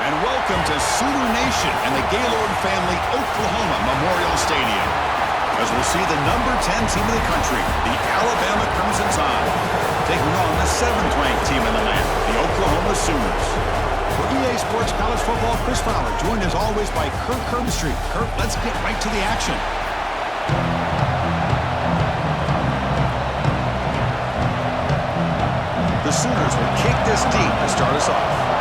And welcome to Sooner Nation and the Gaylord Family Oklahoma Memorial Stadium. As we'll see the number 10 team in the country, the Alabama Crimson Tide, taking on the 7th-ranked team in the land, the Oklahoma Sooners. For EA Sports College Football, Chris Fowler, joined as always by Kirk Herbstreit. Kirk, let's get right to the action. The Sooners will kick this deep to start us off.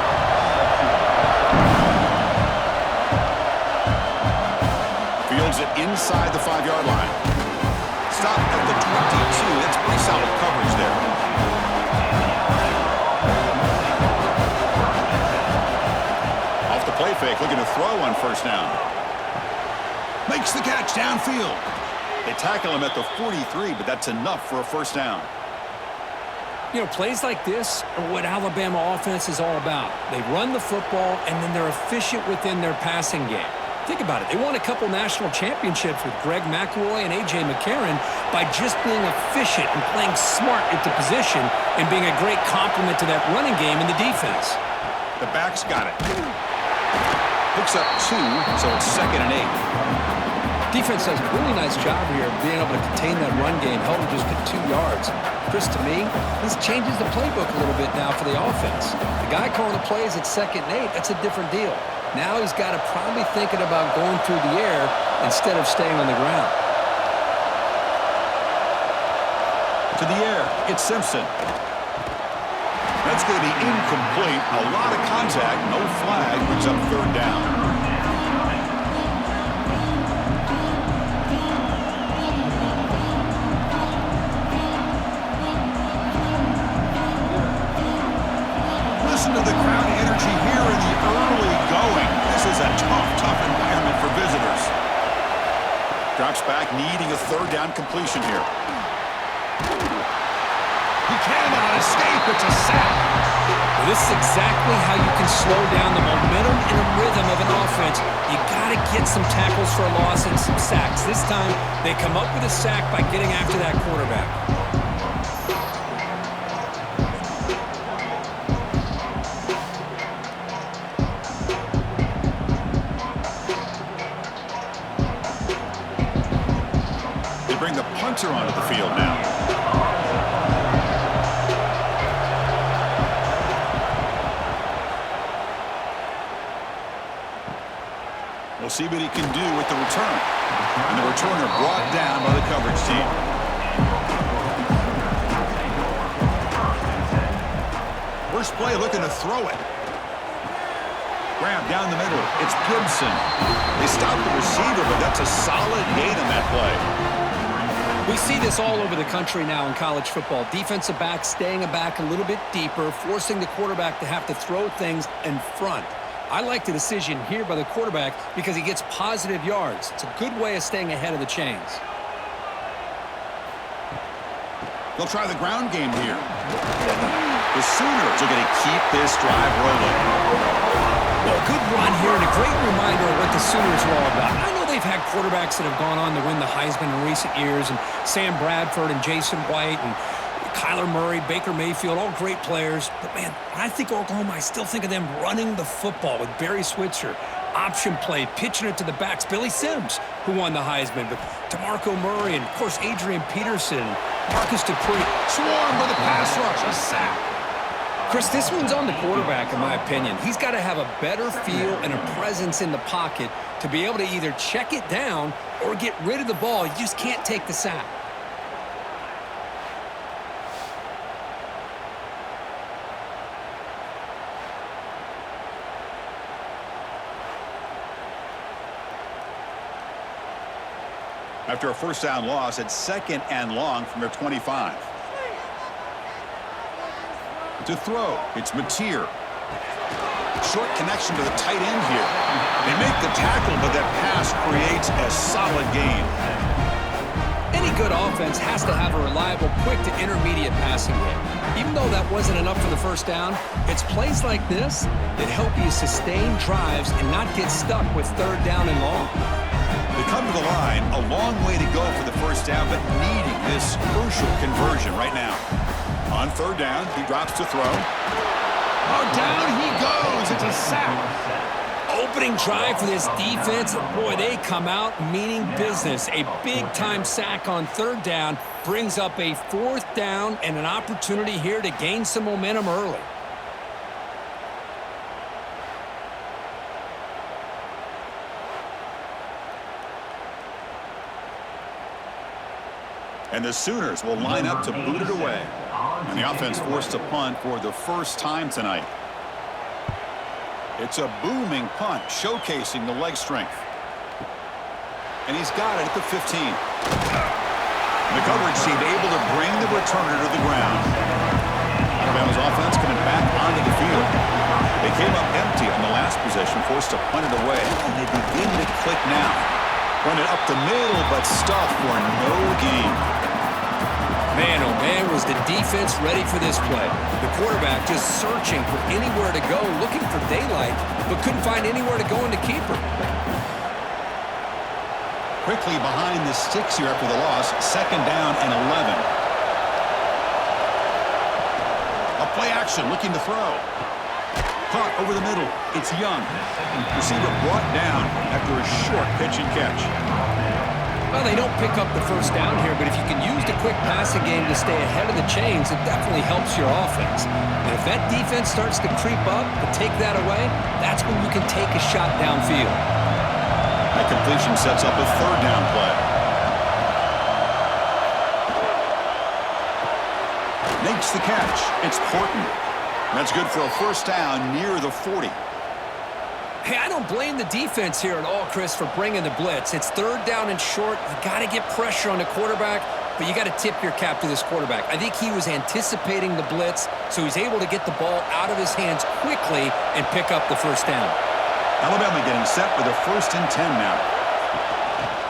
Fields it inside the 5-yard line. Stop at the 22. That's pretty solid coverage there. Off the play fake, looking to throw on first down. Makes the catch downfield. They tackle him at the 43, but that's enough for a first down. You know, plays like this are what Alabama offense is all about. They run the football, and then they're efficient within their passing game. Think about it. They won a couple national championships with Greg McElroy and A.J. McCarron by just being efficient and playing smart at the position and being a great complement to that running game in the defense. The back's got it. Picks up 2, so it's 2nd and 8. Defense does a really nice job here of being able to contain that run game, help them just get 2 yards. Chris, to me, this changes the playbook a little bit now for the offense. The guy calling the plays at 2nd and 8, that's a different deal. Now he's got to probably thinking about going through the air instead of staying on the ground. To the air, it's Simpson. That's going to be incomplete. A lot of contact, no flag, brings up 3rd down. Listen to the crowd energy here in the early going. This is a tough environment for visitors. Drops back, needing a 3rd down completion here. He cannot escape. It's a sack. Well, this is exactly how you can slow down the momentum and the rhythm of an offense. You got to get some tackles for a loss and some sacks. This time, they come up with a sack by getting after that quarterback. Bring the punter onto the field now. We'll see what he can do with the return. And the returner brought down by the coverage team. First play looking to throw it. Grab down the middle. It's Gibson. They stopped the receiver, but that's a solid gain on that play. We see this all over the country now in college football. Defensive backs staying back a little bit deeper, forcing the quarterback to have to throw things in front. I like the decision here by the quarterback because he gets positive yards. It's a good way of staying ahead of the chains. They'll try the ground game here. The Sooners are going to keep this drive rolling. Well, good run here and a great reminder of what the Sooners are all about. I know they've had quarterbacks that have gone on to win the Heisman in recent years, and Sam Bradford and Jason White and Kyler Murray, Baker Mayfield, all great players. But, man, when I think Oklahoma, I still think of them running the football with Barry Switzer. Option play, pitching it to the backs. Billy Sims, who won the Heisman, but DeMarco Murray and, of course, Adrian Peterson, Marcus Dupree. Swarmed with a pass rush, a sack. Chris, this one's on the quarterback, in my opinion. He's got to have a better feel and a presence in the pocket to be able to either check it down or get rid of the ball. You just can't take the sack. After a first down loss, it's 2nd and long from their 25. To throw, it's Mateer. Short connection to the tight end here. They make the tackle, but that pass creates a solid gain. Any good offense has to have a reliable, quick to intermediate passing game. Even though that wasn't enough for the first down, it's plays like this that help you sustain drives and not get stuck with 3rd down and long. They come to the line, a long way to go for the first down, but needing this crucial conversion right now. On 3rd down, he drops to throw. Oh, down he goes. tackles. It's a sack. Opening drive for this defense. Boy, they come out meaning business. A big-time sack on third down brings up a fourth down and an opportunity here to gain some momentum early. And the Sooners will line up to boot it away. And the offense forced to punt for the first time tonight. It's a booming punt, showcasing the leg strength. And he's got it at the 15. The coverage team able to bring the returner to the ground. Alabama's offense coming back onto the field. They came up empty on the last possession, forced to punt it away. And they begin to click now. Run it up the middle, but stuffed for no gain. Man, oh man, was the defense ready for this play. The quarterback just searching for anywhere to go, looking for daylight, but couldn't find anywhere to go in the keeper. Quickly behind the sticks here after the loss, second down and 11. A play action, looking to throw. Caught over the middle. It's Young. Receiver brought down after a short pitch and catch. Well, they don't pick up the first down here, but if you can use the quick passing game to stay ahead of the chains, it definitely helps your offense. And if that defense starts to creep up and take that away, that's when you can take a shot downfield. That completion sets up a third down play. Makes the catch. It's Horton. That's good for a first down near the 40. Hey, I don't blame the defense here at all, Chris, for bringing the blitz. It's third down and short. You got to get pressure on the quarterback, but you got to tip your cap to this quarterback. I think he was anticipating the blitz, so he's able to get the ball out of his hands quickly and pick up the first down. Alabama getting set with a 1st and 10 now.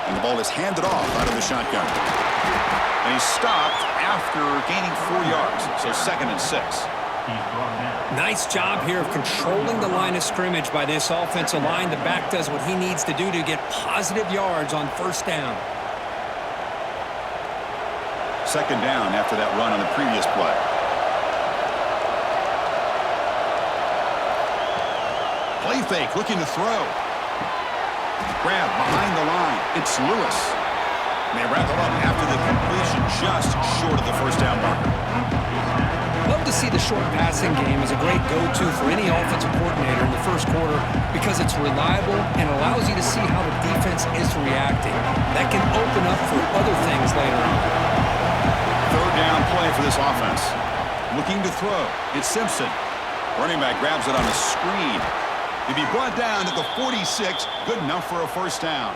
And the ball is handed off out of the shotgun. And he's stopped after gaining 4 yards, so 2nd and 6. Nice job here of controlling the line of scrimmage by this offensive line. The back does what he needs to do to get positive yards on first down. Second down after that run on the previous play. Play fake, looking to throw. Grab behind the line. It's Lewis. And they wrap it up after the completion, just short of the first down marker. Love to see the short passing game as a great go-to for any offensive coordinator in the first quarter because it's reliable and allows you to see how the defense is reacting. That can open up for other things later on. Third down play for this offense. Looking to throw. It's Simpson. Running back grabs it on a screen. He'll be brought down at the 46. Good enough for a first down.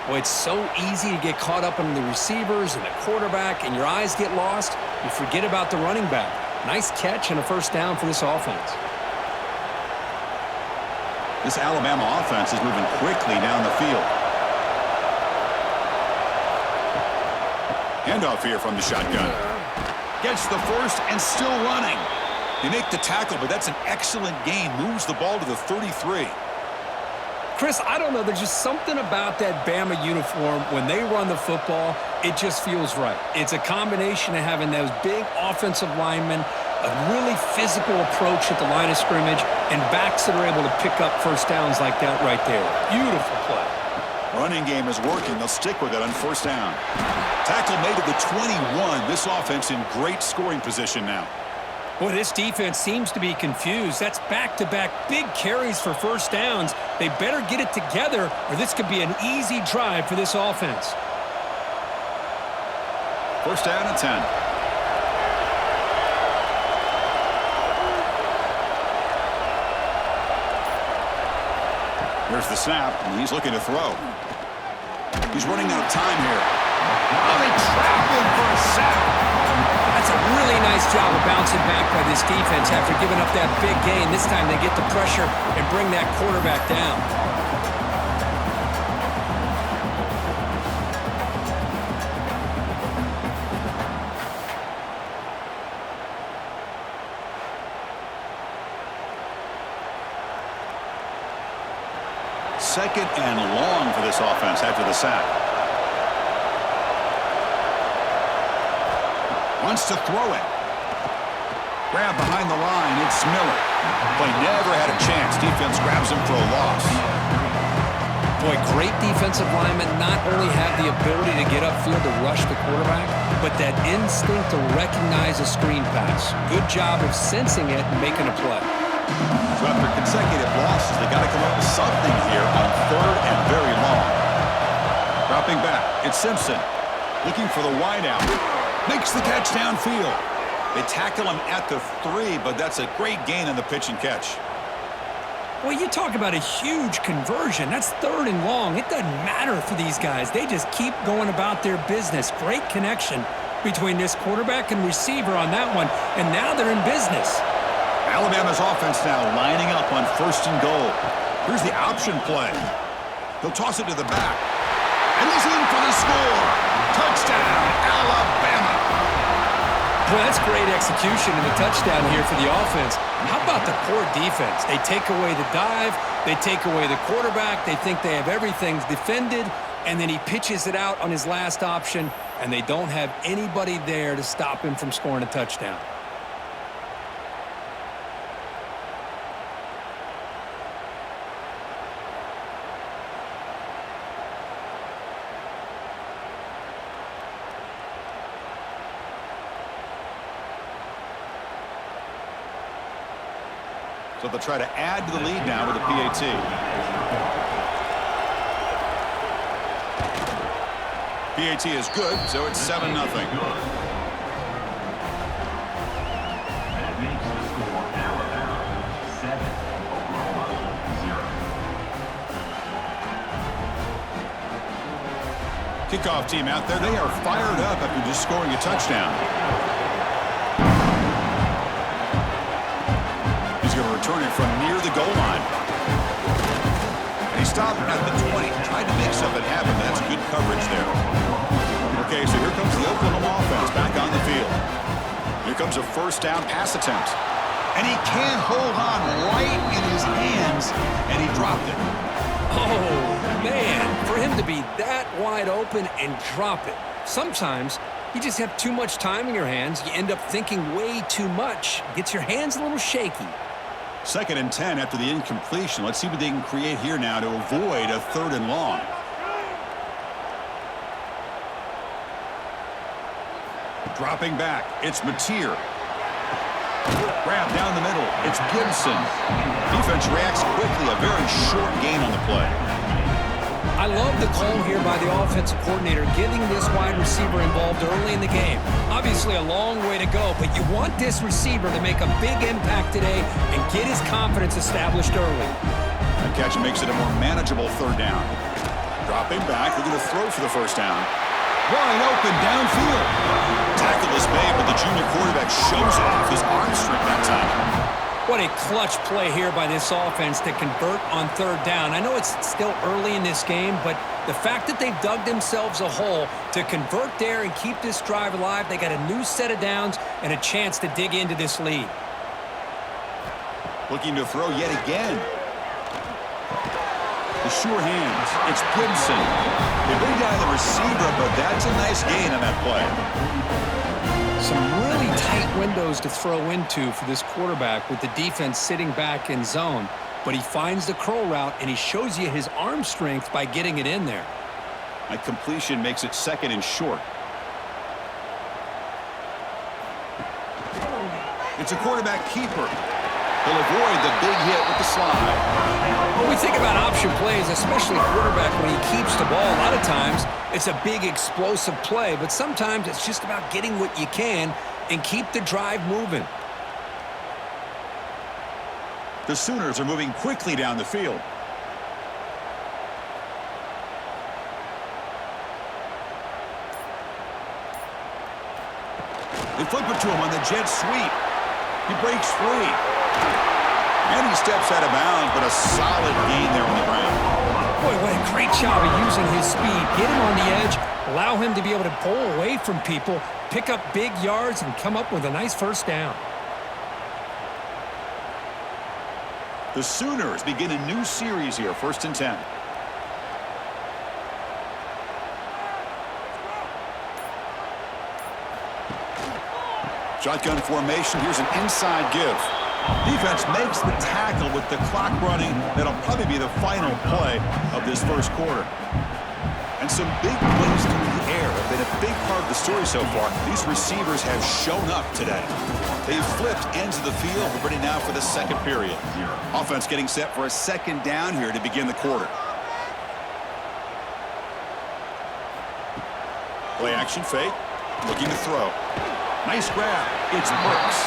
Well, it's so easy to get caught up in the receivers and the quarterback, and your eyes get lost. You forget about the running back. Nice catch and a first down for this offense. This Alabama offense is moving quickly down the field. Handoff here from the shotgun. Gets the first and still running. They make the tackle, but that's an excellent gain. Moves the ball to the 33. Chris, I don't know. There's just something about that Bama uniform. When they run the football, it just feels right. It's a combination of having those big offensive linemen, a really physical approach at the line of scrimmage, and backs that are able to pick up first downs like that right there. Beautiful play. Running game is working. They'll stick with it on first down. Tackle made at the 21. This offense in great scoring position now. Boy, this defense seems to be confused. That's back-to-back big carries for first downs. They better get it together, or this could be an easy drive for this offense. First down and 10. Here's the snap, and he's looking to throw. He's running out of time here. Oh, they trap him for a sack. That's a really nice job of bouncing back by this defense after giving up that big gain. This time they get the pressure and bring that quarterback down. Second and long for this offense after the sack. Wants to throw it. Grab behind the line, it's Miller. But he never had a chance. Defense grabs him for a loss. Boy, great defensive linemen not only have the ability to get upfield to rush the quarterback, but that instinct to recognize a screen pass. Good job of sensing it and making a play. So after consecutive losses, they got to come up with something here on 3rd and very long. Dropping back, it's Simpson. Looking for the wideout. Makes the catch downfield. They tackle him at the 3, but that's a great gain on the pitch and catch. Well, you talk about a huge conversion. That's 3rd and long. It doesn't matter for these guys. They just keep going about their business. Great connection between this quarterback and receiver on that one, and now they're in business. Alabama's offense now lining up on 1st and goal. Here's the option play. He'll toss it to the back. And he's in for the score. Touchdown, Alabama. Boy, that's great execution and a touchdown here for the offense. How about the poor defense? They take away the dive, they take away the quarterback, they think they have everything defended, and then he pitches it out on his last option, and they don't have anybody there to stop him from scoring a touchdown. So they'll try to add to the lead now with a PAT. PAT is good, so it's 7-0. That makes the score Alabama 7, Oklahoma 0. Kickoff team out there, they are fired up after just scoring a touchdown. He's going to return it from near the goal line. He stopped at the 20. Tried to make something happen, but that's good coverage there. Okay, so here comes the Oklahoma offense back on the field. Here comes a 1st down pass attempt. And he can't hold on right in his hands, and he dropped it. Oh, man, for him to be that wide open and drop it. Sometimes you just have too much time in your hands. You end up thinking way too much. Gets your hands a little shaky. 2nd and 10 after the incompletion. Let's see what they can create here now to avoid a 3rd and long. Dropping back, it's Mateer. Grab down the middle, it's Gibson. Defense reacts quickly, a very short gain on the play. I love the call here by the offensive coordinator, getting this wide receiver involved early in the game. Obviously a long way to go, but you want this receiver to make a big impact today and get his confidence established early. That catch makes it a more manageable 3rd down. Dropping back, they're going to throw for the 1st down. Wide open downfield. Tackle is made, but the junior quarterback shows off his arm strength that time. What a clutch play here by this offense to convert on 3rd down. I know it's still early in this game, but the fact that they've dug themselves a hole to convert there and keep this drive alive, they got a new set of downs and a chance to dig into this lead. Looking to throw yet again. The sure hands. It's Gibson. They bring down the receiver, but that's a nice gain on that play. Some really tight windows to throw into for this quarterback with the defense sitting back in zone. But he finds the curl route, and he shows you his arm strength by getting it in there. That completion makes it 2nd and short. It's a quarterback keeper. He'll avoid the big hit with the slide. When we think about option plays, especially quarterback when he keeps the ball, a lot of times it's a big explosive play, but sometimes it's just about getting what you can and keep the drive moving. The Sooners are moving quickly down the field. They flip it to him on the jet sweep. He breaks free. And he steps out of bounds, but a solid gain there on the ground. Boy, what a great job of using his speed. Get him on the edge, allow him to be able to pull away from people, pick up big yards, and come up with a nice 1st down. The Sooners begin a new series here, 1st and 10. Shotgun formation. Here's an inside give. Defense makes the tackle with the clock running. That'll probably be the final play of this first quarter. And some big plays through the air have been a big part of the story so far. These receivers have shown up today. They've flipped into the field. We're ready now for the second period. Offense getting set for a second down here to begin the quarter. Play action fake. Looking to throw. Nice grab. It's Brooks.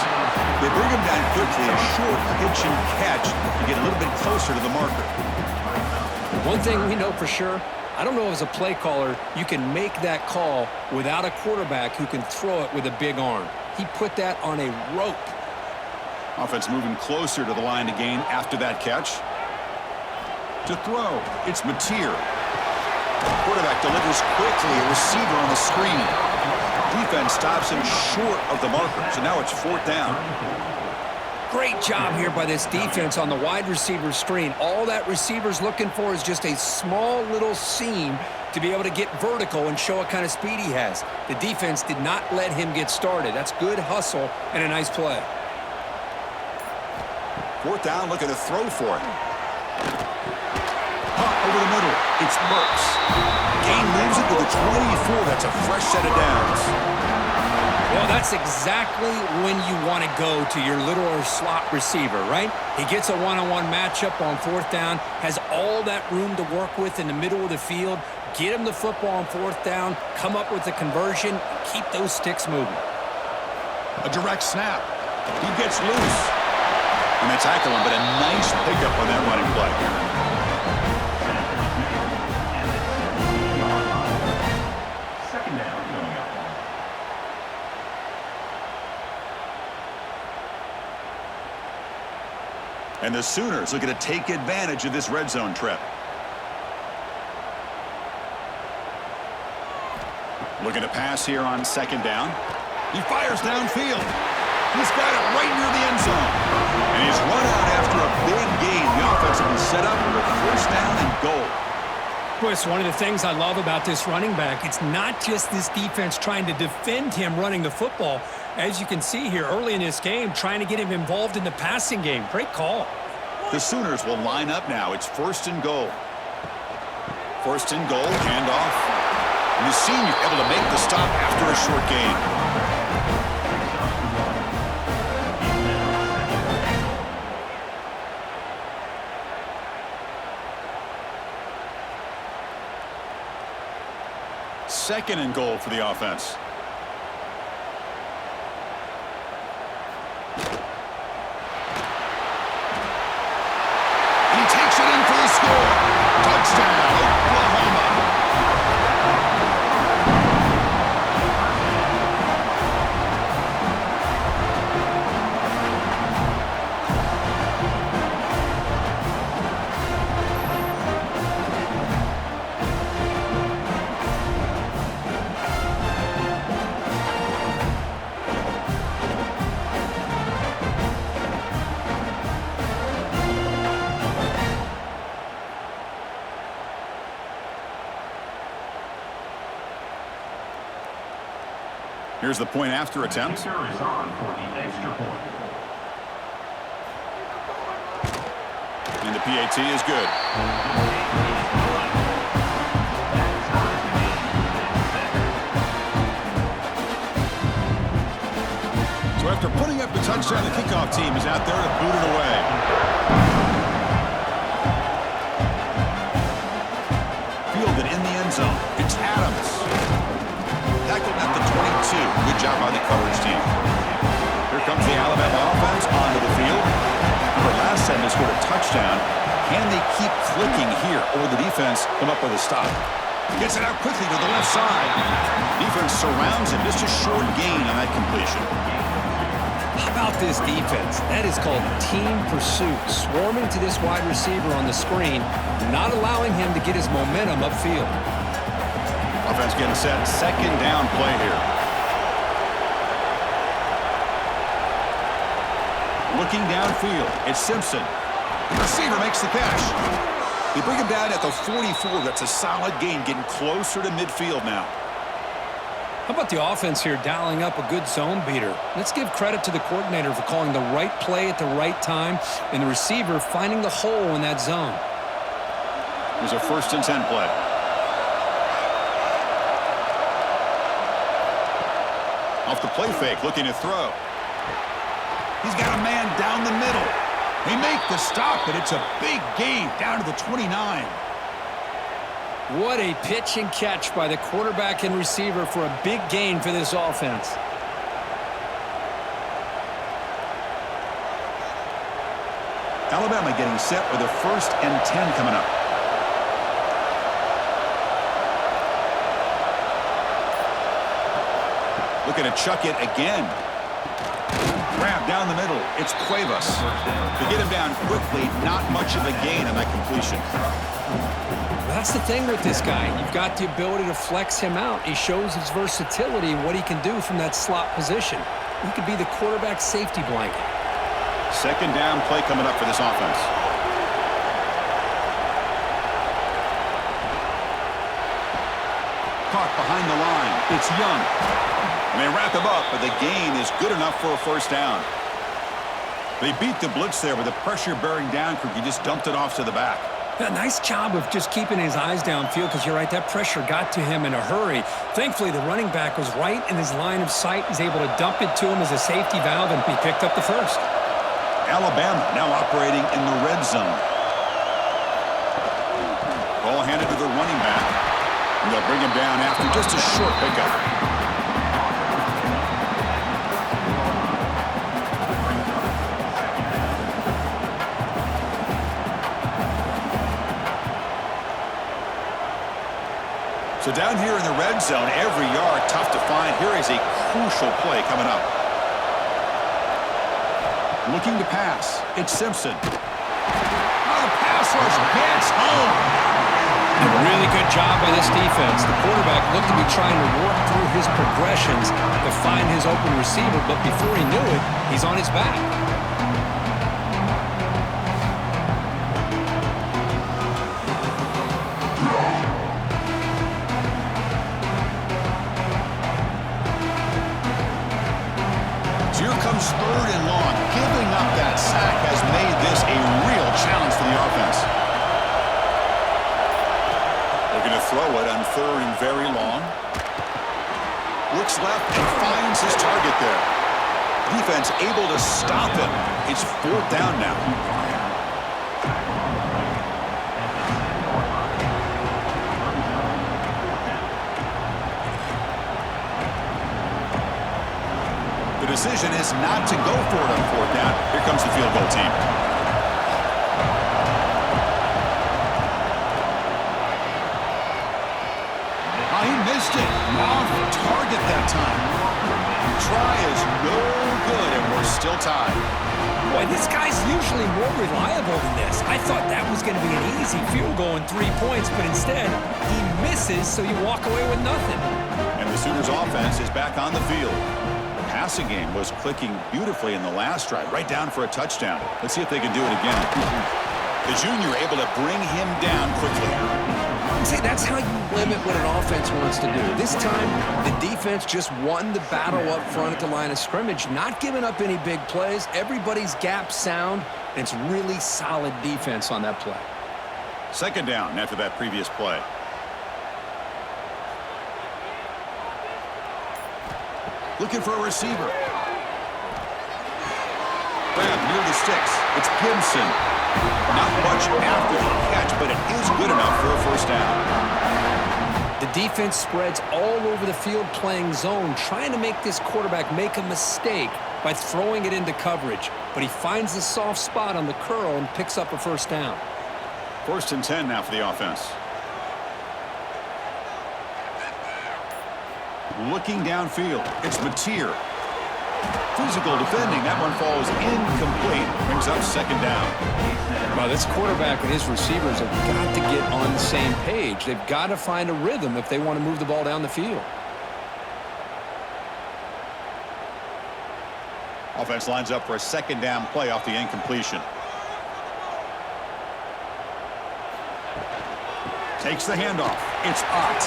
They bring him down quickly. A short pitch and catch to get a little bit closer to the marker. One thing we know for sure, I don't know as a play caller, you can make that call without a quarterback who can throw it with a big arm. He put that on a rope. Offense moving closer to the line to gain after that catch. To throw, it's Mateer. Quarterback delivers quickly, a receiver on the screen. Defense stops him short of the marker, so now it's fourth down. Great job here by this defense on the wide receiver screen. All that receiver's looking for is just a small little seam to be able to get vertical and show what kind of speed he has. The defense did not let him get started. That's good hustle and a nice play. Fourth down, looking to throw for it. Hot over the middle. It's Burks. Gain moves it to the 24. That's a fresh set of downs. Well, that's exactly when you want to go to your little or slot receiver, right? He gets a one-on-one matchup on fourth down, has all that room to work with in the middle of the field, get him the football on fourth down, come up with the conversion, and keep those sticks moving. A direct snap. He gets loose. And they tackle him, but a nice pickup on that running play. And the Sooners looking to take advantage of this red zone trip. Looking to pass here on second down. He fires downfield. He's got it right near the end zone. And he's run out after a big gain. The offense has been set up for a first down and goal. It's one of the things I love about this running back. It's not just this defense trying to defend him running the football. As you can see here early in this game, trying to get him involved in the passing game. Great call. The Sooners will line up now. It's first and goal. First and goal, handoff. And the senior able to make the stop after a short gain. Second and goal for the offense. He takes it in for the score. Touchdown, Oklahoma. Here's the point after attempt. Is on for the extra point. And the PAT is good. So after putting up the touchdown, the kickoff team is out there to boot it away. Fielded in the end zone. It's Adams. Tackled at the 22. Good job by the coverage team. Here comes the Alabama offense onto the field. Remember, last time they scored a touchdown. Can they keep clicking here, or the defense come up with a stop? Gets it out quickly to the left side. Defense surrounds him. Just a short gain on that completion. How about this defense? That is called team pursuit. Swarming to this wide receiver on the screen, not allowing him to get his momentum upfield. Offense getting set. Second down play here. Looking downfield. It's Simpson. The receiver makes the catch. They bring him down at the 44. That's a solid gain, getting closer to midfield now. How about the offense here dialing up a good zone beater? Let's give credit to the coordinator for calling the right play at the right time and the receiver finding the hole in that zone. Here's a 1st and 10 play. Off the play fake, looking to throw. He's got a man down the middle. They make the stop, but it's a big gain down to the 29. What a pitch and catch by the quarterback and receiver for a big gain for this offense. Alabama getting set with a 1st and 10 coming up. Looking to chuck it again. Grab down the middle. It's Cuevas. To get him down quickly, not much of a gain on that completion. That's the thing with this guy. You've got the ability to flex him out. He shows his versatility and what he can do from that slot position. He could be the quarterback's safety blanket. 2nd down play coming up for this offense. Caught behind the line. It's Young. And they wrap him up, but the gain is good enough for a 1st down. They beat the blitz there with the pressure bearing down. He just dumped it off to the back. A nice job of just keeping his eyes downfield because you're right, that pressure got to him in a hurry. Thankfully, the running back was right in his line of sight. He's able to dump it to him as a safety valve, and he picked up the 1st. Alabama now operating in the red zone. Ball handed to the running back. And they'll bring him down after just a short pickup. So down here in the red zone, every yard tough to find. Here is a crucial play coming up. Looking to pass. It's Simpson. Oh, the pass rush gets home. A really good job by this defense. The quarterback looked to be trying to work through his progressions to find his open receiver, but before he knew it, he's on his back. Comes 3rd and long. Giving up that sack has made this a real challenge for the offense. They're going to throw it on 3rd and very long. Looks left and finds his target there. Defense able to stop him. It's 4th down now. The decision is not to go for it on 4th down. Here comes the field goal team. Oh, he missed it. Off target that time. Try is no good, and we're still tied. Boy, this guy's usually more reliable than this. I thought that was going to be an easy field goal in 3 points, but instead, he misses, so you walk away with nothing. And the Sooners offense is back on the field. Passing game was clicking beautifully in the last drive, right down for a touchdown. Let's see if they can do it again. The junior able to bring him down quickly. See, that's how you limit what an offense wants to do. This time, the defense just won the battle up front at the line of scrimmage, not giving up any big plays. Everybody's gap sound, and it's really solid defense on that play. 2nd down after that previous play. Looking for a receiver. Grab near the sticks. It's Gibson. Not much after the catch, but it is good enough for a 1st down. The defense spreads all over the field playing zone, trying to make this quarterback make a mistake by throwing it into coverage. But he finds the soft spot on the curl and picks up a 1st down. 1st and 10 now for the offense. Looking downfield, it's Mateer. Physical defending, that one falls incomplete. Brings up 2nd down. Well, this quarterback and his receivers have got to get on the same page. They've got to find a rhythm if they want to move the ball down the field. Offense lines up for a 2nd down play off the incompletion. Takes the handoff. It's Ott.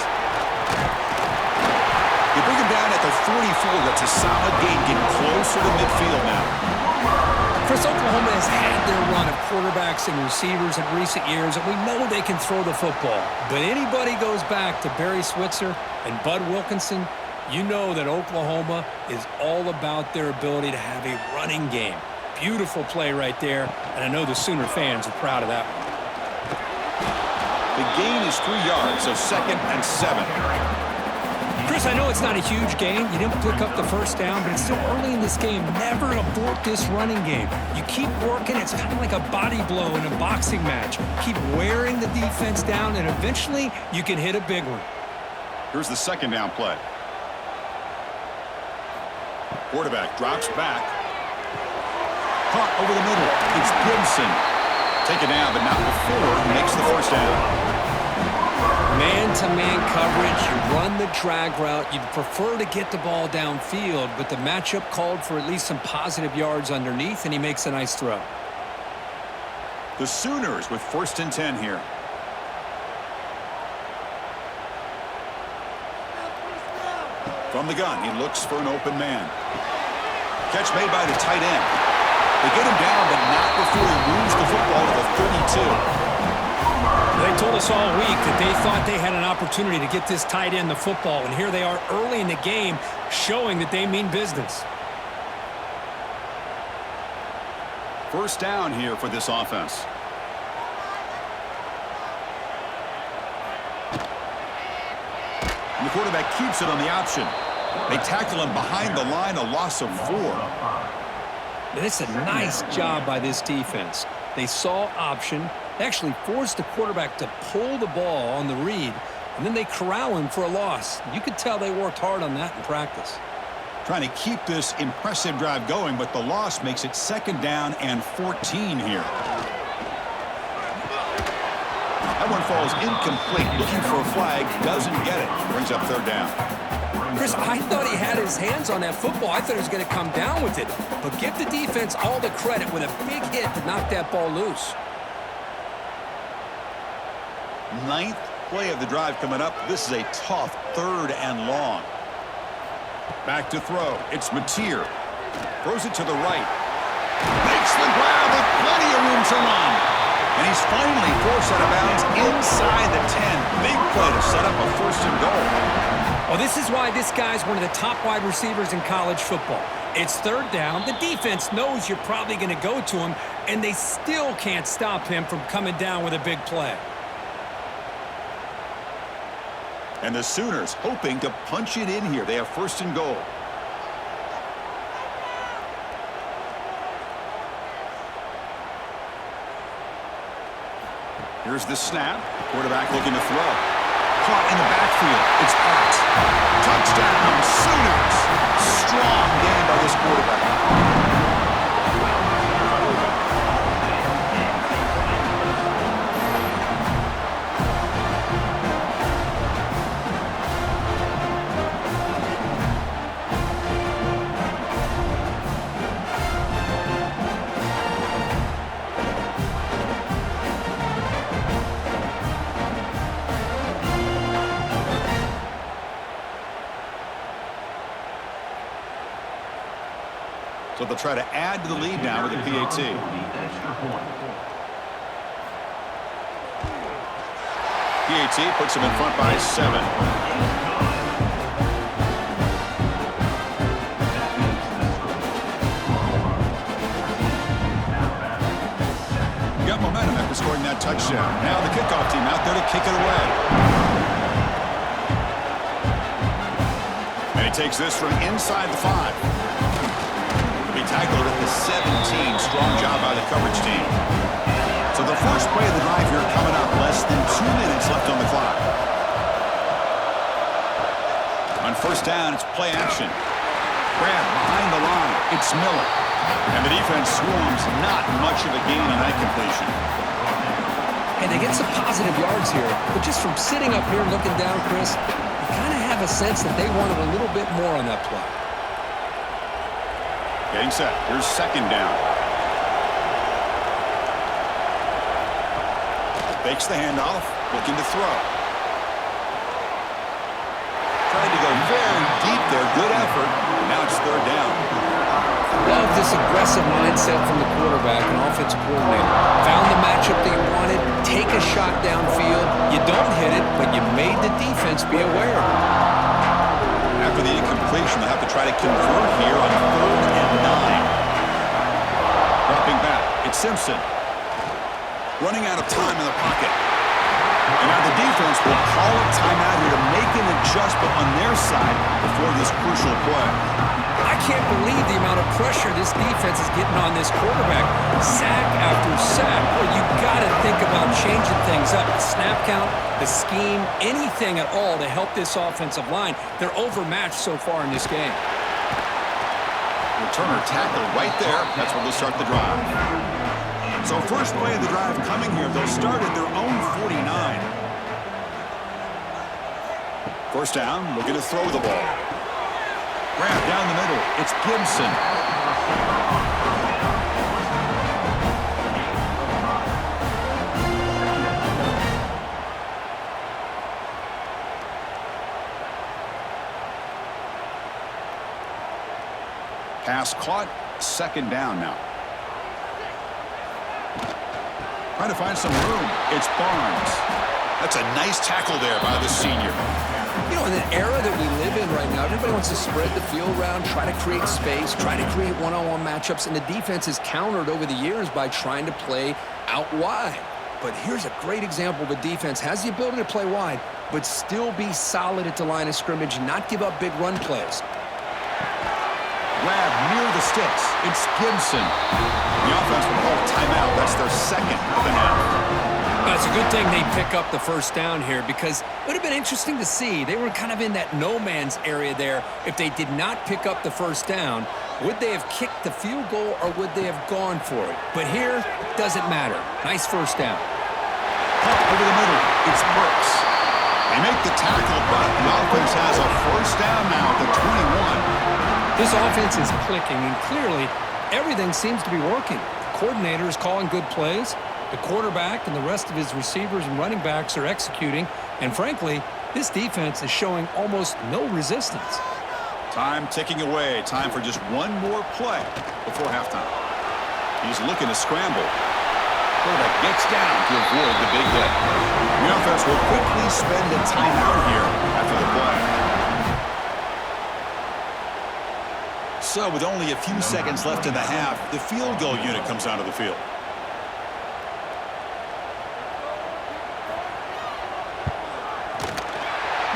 You bring him down at the 44. That's a solid gain, getting closer to midfield now. Chris, Oklahoma has had their run of quarterbacks and receivers in recent years, and we know they can throw the football. But anybody goes back to Barry Switzer and Bud Wilkinson, you know that Oklahoma is all about their ability to have a running game. Beautiful play right there, and I know the Sooner fans are proud of that one. The gain is 3 yards, so 2nd and 7. Chris, I know it's not a huge gain. You didn't pick up the first down, but it's still early in this game. Never abort this running game. You keep working. It's kind of like a body blow in a boxing match. Keep wearing the defense down, and eventually you can hit a big one. Here's the 2nd down play. Quarterback drops back. Caught over the middle. It's Gibson. Taken down, but not before he makes the first down. Man-to-man coverage, you run the drag route. You'd prefer to get the ball downfield, but the matchup called for at least some positive yards underneath, and he makes a nice throw. The Sooners with 1st and 10 here. From the gun, he looks for an open man. Catch made by the tight end. They get him down, but not before he moves the football to the 32. They told us all week that they thought they had an opportunity to get this tight end the football, and here they are early in the game showing that they mean business. First down here for this offense. And the quarterback keeps it on the option. They tackle him behind the line, a loss of 4. It's a nice job by this defense. They saw option, actually forced the quarterback to pull the ball on the read, and then they corral him for a loss. You could tell they worked hard on that in practice. Trying to keep this impressive drive going, but the loss makes it 2nd down and 14 here. That one falls incomplete. Looking for a flag, doesn't get it. Brings up 3rd down. Chris, I thought he had his hands on that football. I thought he was going to come down with it. But give the defense all the credit with a big hit to knock that ball loose. 9th play of the drive coming up. This is a tough 3rd and long. Back to throw. It's Mateer. Throws it to the right. Makes the grab with plenty of room to run. And he's finally forced out of bounds inside the 10. Big play to set up a 1st and goal. Well, this is why this guy's one of the top wide receivers in college football. It's 3rd down. The defense knows you're probably going to go to him, and they still can't stop him from coming down with a big play. And the Sooners hoping to punch it in here. They have 1st and goal. Here's the snap. Quarterback looking to throw. Caught in the backfield. It's out. Touchdown, Sooners. Strong game by this quarterback. So they'll try to add to the lead now with a PAT. PAT puts them in front by 7. Got momentum after scoring that touchdown. Now the kickoff team out there to kick it away. And he takes this from inside the 5. Tackled at the 17. Strong job by the coverage team. So the first play of the drive here coming up. Less than 2 minutes left on the clock. On 1st down, it's play action. Grab behind the line. It's Miller. And the defense swarms. Not much of a gain on that completion. And they get some positive yards here. But just from sitting up here looking down, Chris, you kind of have a sense that they wanted a little bit more on that play. Getting set. Here's 2nd down. Fakes the handoff. Looking to throw. tried to go very deep there. Good effort. Now it's third down. Love this aggressive mindset from the quarterback and offensive coordinator. Found the matchup that you wanted, take a shot downfield. You don't hit it, but you made the defense be aware. After the incompletion, they'll have to try to convert here on 3rd and 9. Dropping back, it's Simpson. Running out of time in the pocket. And now the defense will call a timeout here to make an adjustment on their side before this crucial play. I can't believe the amount of pressure this defense is getting on this quarterback. Sack after sack. Well, you got to think about changing things up. The snap count, the scheme, anything at all to help this offensive line. They're overmatched so far in this game. Returner tackled right there. That's where they'll start the drive. So first play of the drive coming here. They'll start at their own 49. First down, looking to throw the ball. Grab down the middle. It's Gibson. Pass caught. Second down now. Trying to find some room. It's Barnes. That's a nice tackle there by the senior. You know, in an era that we live in right now, everybody wants to spread the field around, try to create space, try to create one-on-one matchups, and the defense is countered over the years by trying to play out wide. But here's a great example of a defense has the ability to play wide, but still be solid at the line of scrimmage, not give up big run plays. Grab near the sticks. It's Gibson. The offense will call a timeout. That's their second of the half. It's a good thing they pick up the first down here because it would have been interesting to see. They were kind of in that no man's area there. If they did not pick up the first down, would they have kicked the field goal or would they have gone for it? But here, doesn't matter. Nice first down. Cut over the middle. It's Brooks. They make the tackle, but the offense has a first down now at the 21. This offense is clicking, and clearly everything seems to be working. The coordinator is calling good plays. The quarterback and the rest of his receivers and running backs are executing. And frankly, this defense is showing almost no resistance. Time ticking away. Time for just one more play before halftime. He's looking to scramble. Quarterback gets down to avoid the big hit. The offense will quickly spend a timeout here after the play. So with only a few seconds left in the half, the field goal unit comes onto the field.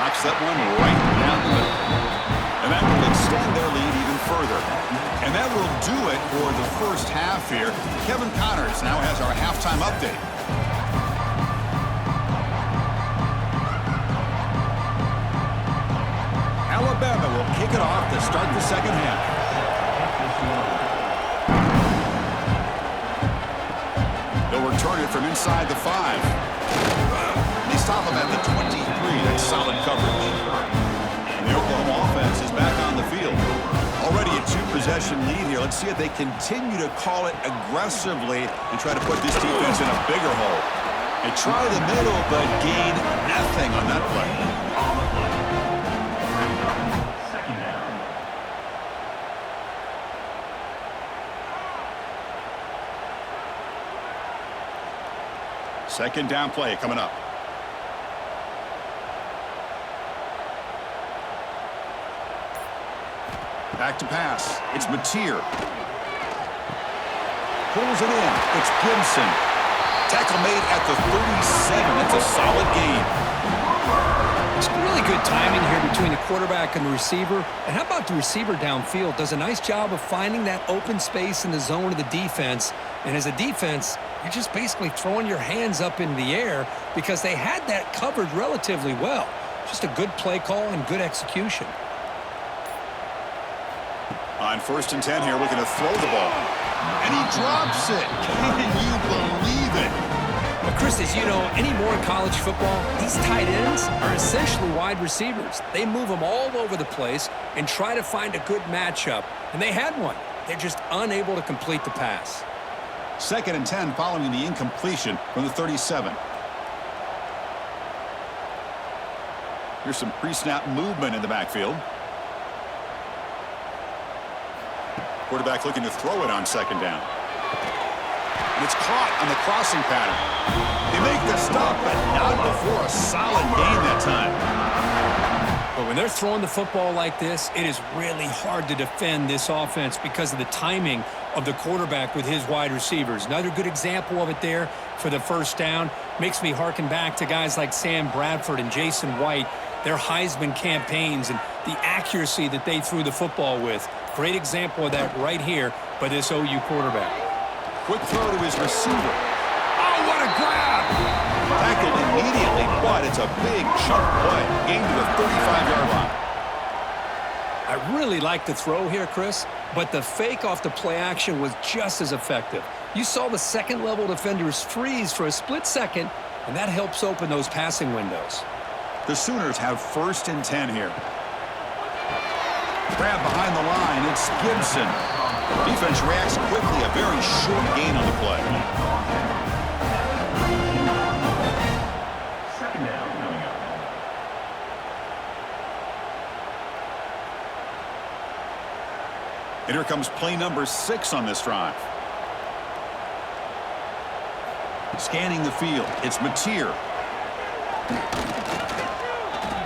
Knocks that one right down the middle. And that will extend their lead even further. And that will do it for the first half here. Kevin Connors now has our halftime update. Alabama will kick it off to start the second half. They'll return it from inside the 5. They stop him at the 23. That's solid coverage. And the Oklahoma offense is back on the field. Already a 2-possession lead here. Let's see if they continue to call it aggressively and try to put this defense in a bigger hole. They try the middle, but gain nothing on that play. Second down play coming up. Back to pass. It's Mateer. Pulls it in. It's Gibson. Tackle made at the 37. That's a solid gain. It's really good timing here between the quarterback and the receiver. And how about the receiver downfield? Does a nice job of finding that open space in the zone of the defense. And as a defense, you're just basically throwing your hands up in the air because they had that covered relatively well. Just a good play call and good execution. On 1st and 10 here, looking to throw the ball. And he drops it. Can you believe it? Well, Chris, as you know, anymore in college football, these tight ends are essentially wide receivers. They move them all over the place and try to find a good matchup. And they had one. They're just unable to complete the pass. 2nd and 10 following the incompletion from the 37. Here's some pre-snap movement in the backfield. Quarterback looking to throw it on second down. And it's caught on the crossing pattern. They make the stop, but not before a solid gain that time. But when they're throwing the football like this, it is really hard to defend this offense because of the timing of the quarterback with his wide receivers. Another good example of it there for the first down. Makes me harken back to guys like Sam Bradford and Jason White, their Heisman campaigns and the accuracy that they threw the football with. Great example of that right here by this OU quarterback. Quick throw to his receiver. Oh, what a grab! Tackled immediately, but it's a big chunk play. Gained to the 35-yard line. I really like the throw here, Chris, but the fake off the play action was just as effective. You saw the second-level defenders freeze for a split second, and that helps open those passing windows. The Sooners have 1st and 10 here. Grab behind the line. It's Gibson. Defense reacts quickly. A very short gain on the play. Second down coming up. And here comes play number 6 on this drive. Scanning the field. It's Mateer.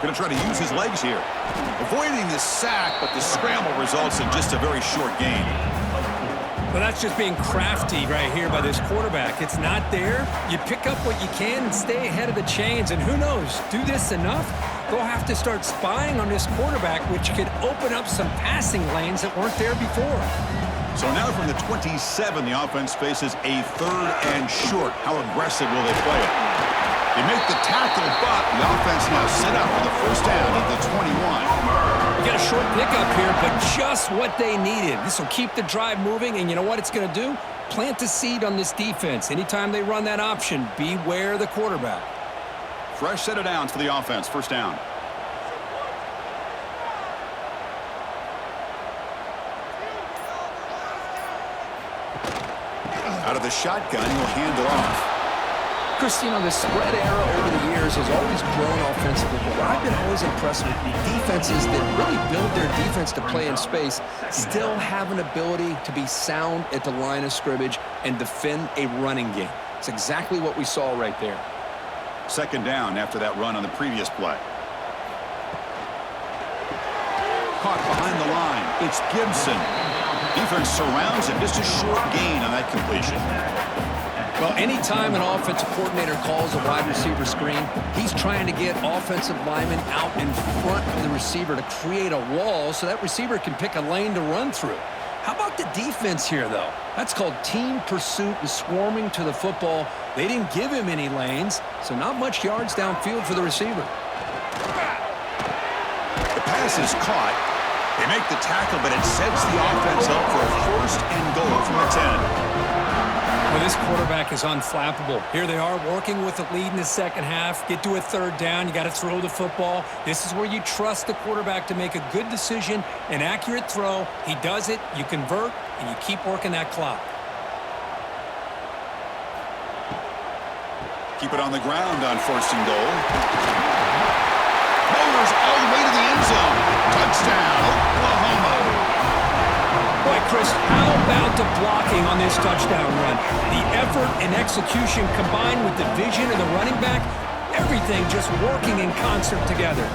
Going to try to use his legs here. Avoiding the sack, but the scramble results in just a very short gain. Well, that's just being crafty right here by this quarterback. It's not there. You pick up what you can and stay ahead of the chains. And who knows, do this enough, they'll have to start spying on this quarterback, which could open up some passing lanes that weren't there before. So now from the 27, the offense faces a 3rd and short. How aggressive will they play it? They make the tackle, but the offense now set up for the first down at the 21. We got a short pickup here, but just what they needed. This will keep the drive moving, and you know what it's going to do? Plant a seed on this defense. Anytime they run that option, beware the quarterback. Fresh set of downs for the offense. First down. Out of the shotgun, he'll hand it off. Christine, the spread era over the years has always grown offensively, but what I've been always impressed with defenses that really build their defense to play in space still have an ability to be sound at the line of scrimmage and defend a running game. It's exactly what we saw right there. Second down after that run on the previous play. Caught behind the line. It's Gibson. Defense surrounds him. Just a short gain on that completion. Well, anytime an offensive coordinator calls a wide receiver screen, he's trying to get offensive linemen out in front of the receiver to create a wall so that receiver can pick a lane to run through. How about the defense here, though? That's called team pursuit and swarming to the football. They didn't give him any lanes, so not much yards downfield for the receiver. The pass is caught. They make the tackle, but it sets the offense up for a 1st and goal from the 10. Well, this quarterback is unflappable. Here they are working with the lead in the second half. Get to a 3rd down. You got to throw the football. This is where you trust the quarterback to make a good decision, an accurate throw. He does it, you convert, and you keep working that clock. Keep it on the ground on 1st and goal. Motors all the way to the end zone. Touchdown, Oklahoma. Boy, Chris, how about the blocking on this touchdown run? The effort and execution combined with the vision of the running back, everything just working in concert together.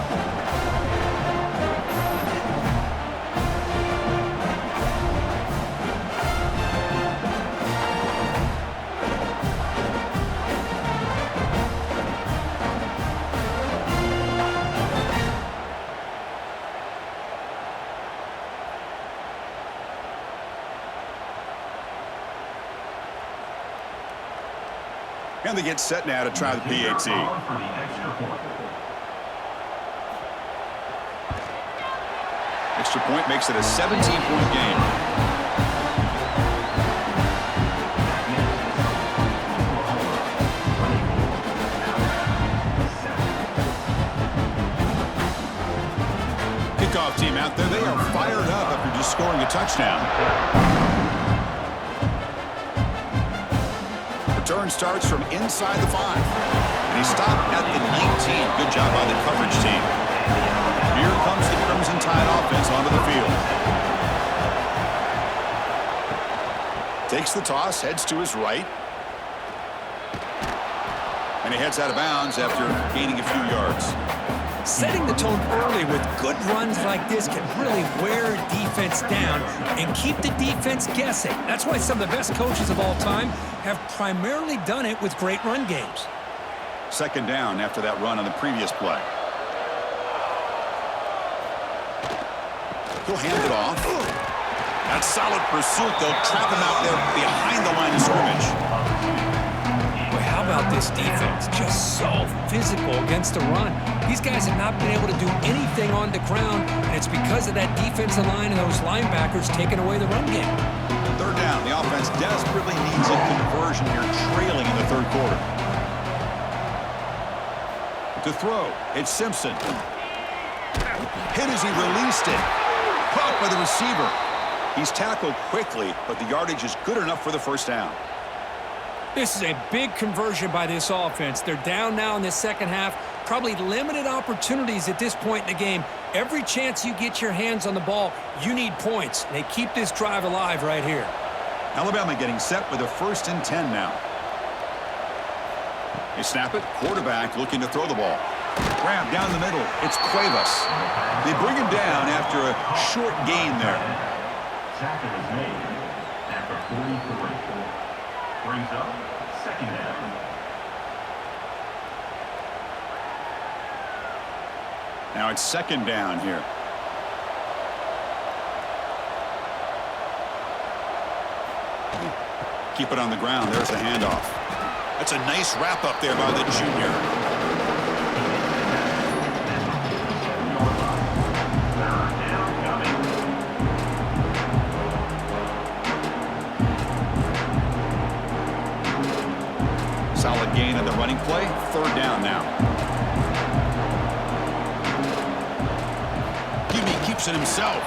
And they get set now to try the PAT. Extra point makes it a 17-point game. Kickoff team out there. They are fired up after just scoring a touchdown. Return starts from inside the 5. And he stopped at the 19. Good job by the coverage team. offense onto the field. Takes the toss, heads to his right. And he heads out of bounds after gaining a few yards. Setting the tone early with good runs like this can really wear defense down and keep the defense guessing. That's why some of the best coaches of all time have primarily done it with great run games. Second down after that run on the previous play. He'll hand it off. That's solid pursuit. They'll trap him out there behind the line of scrimmage. Boy, how about this defense? Just so physical against the run. These guys have not been able to do anything on the ground, and it's because of that defensive line and those linebackers taking away the run game. Third down. The offense desperately needs a conversion here, trailing in the third quarter. To throw, it's Simpson. Hit as he released it. Caught by the receiver. He's tackled quickly, but the yardage is good enough for the first down. This is a big conversion by this offense. They're down now in the second half. Probably limited opportunities at this point in the game. Every chance you get your hands on the ball, you need points. They keep this drive alive right here. Alabama getting set with a 1st and 10 now. They snap it. Quarterback looking to throw the ball. Grab down the middle. It's Cuevas. They bring him down after a short gain there. Tackle is made after 43. Brings up second down. Now it's second down here. Keep it on the ground. There's the handoff. That's a nice wrap up there by the junior. Solid gain on the running play. Third down now. Gimme keeps it himself.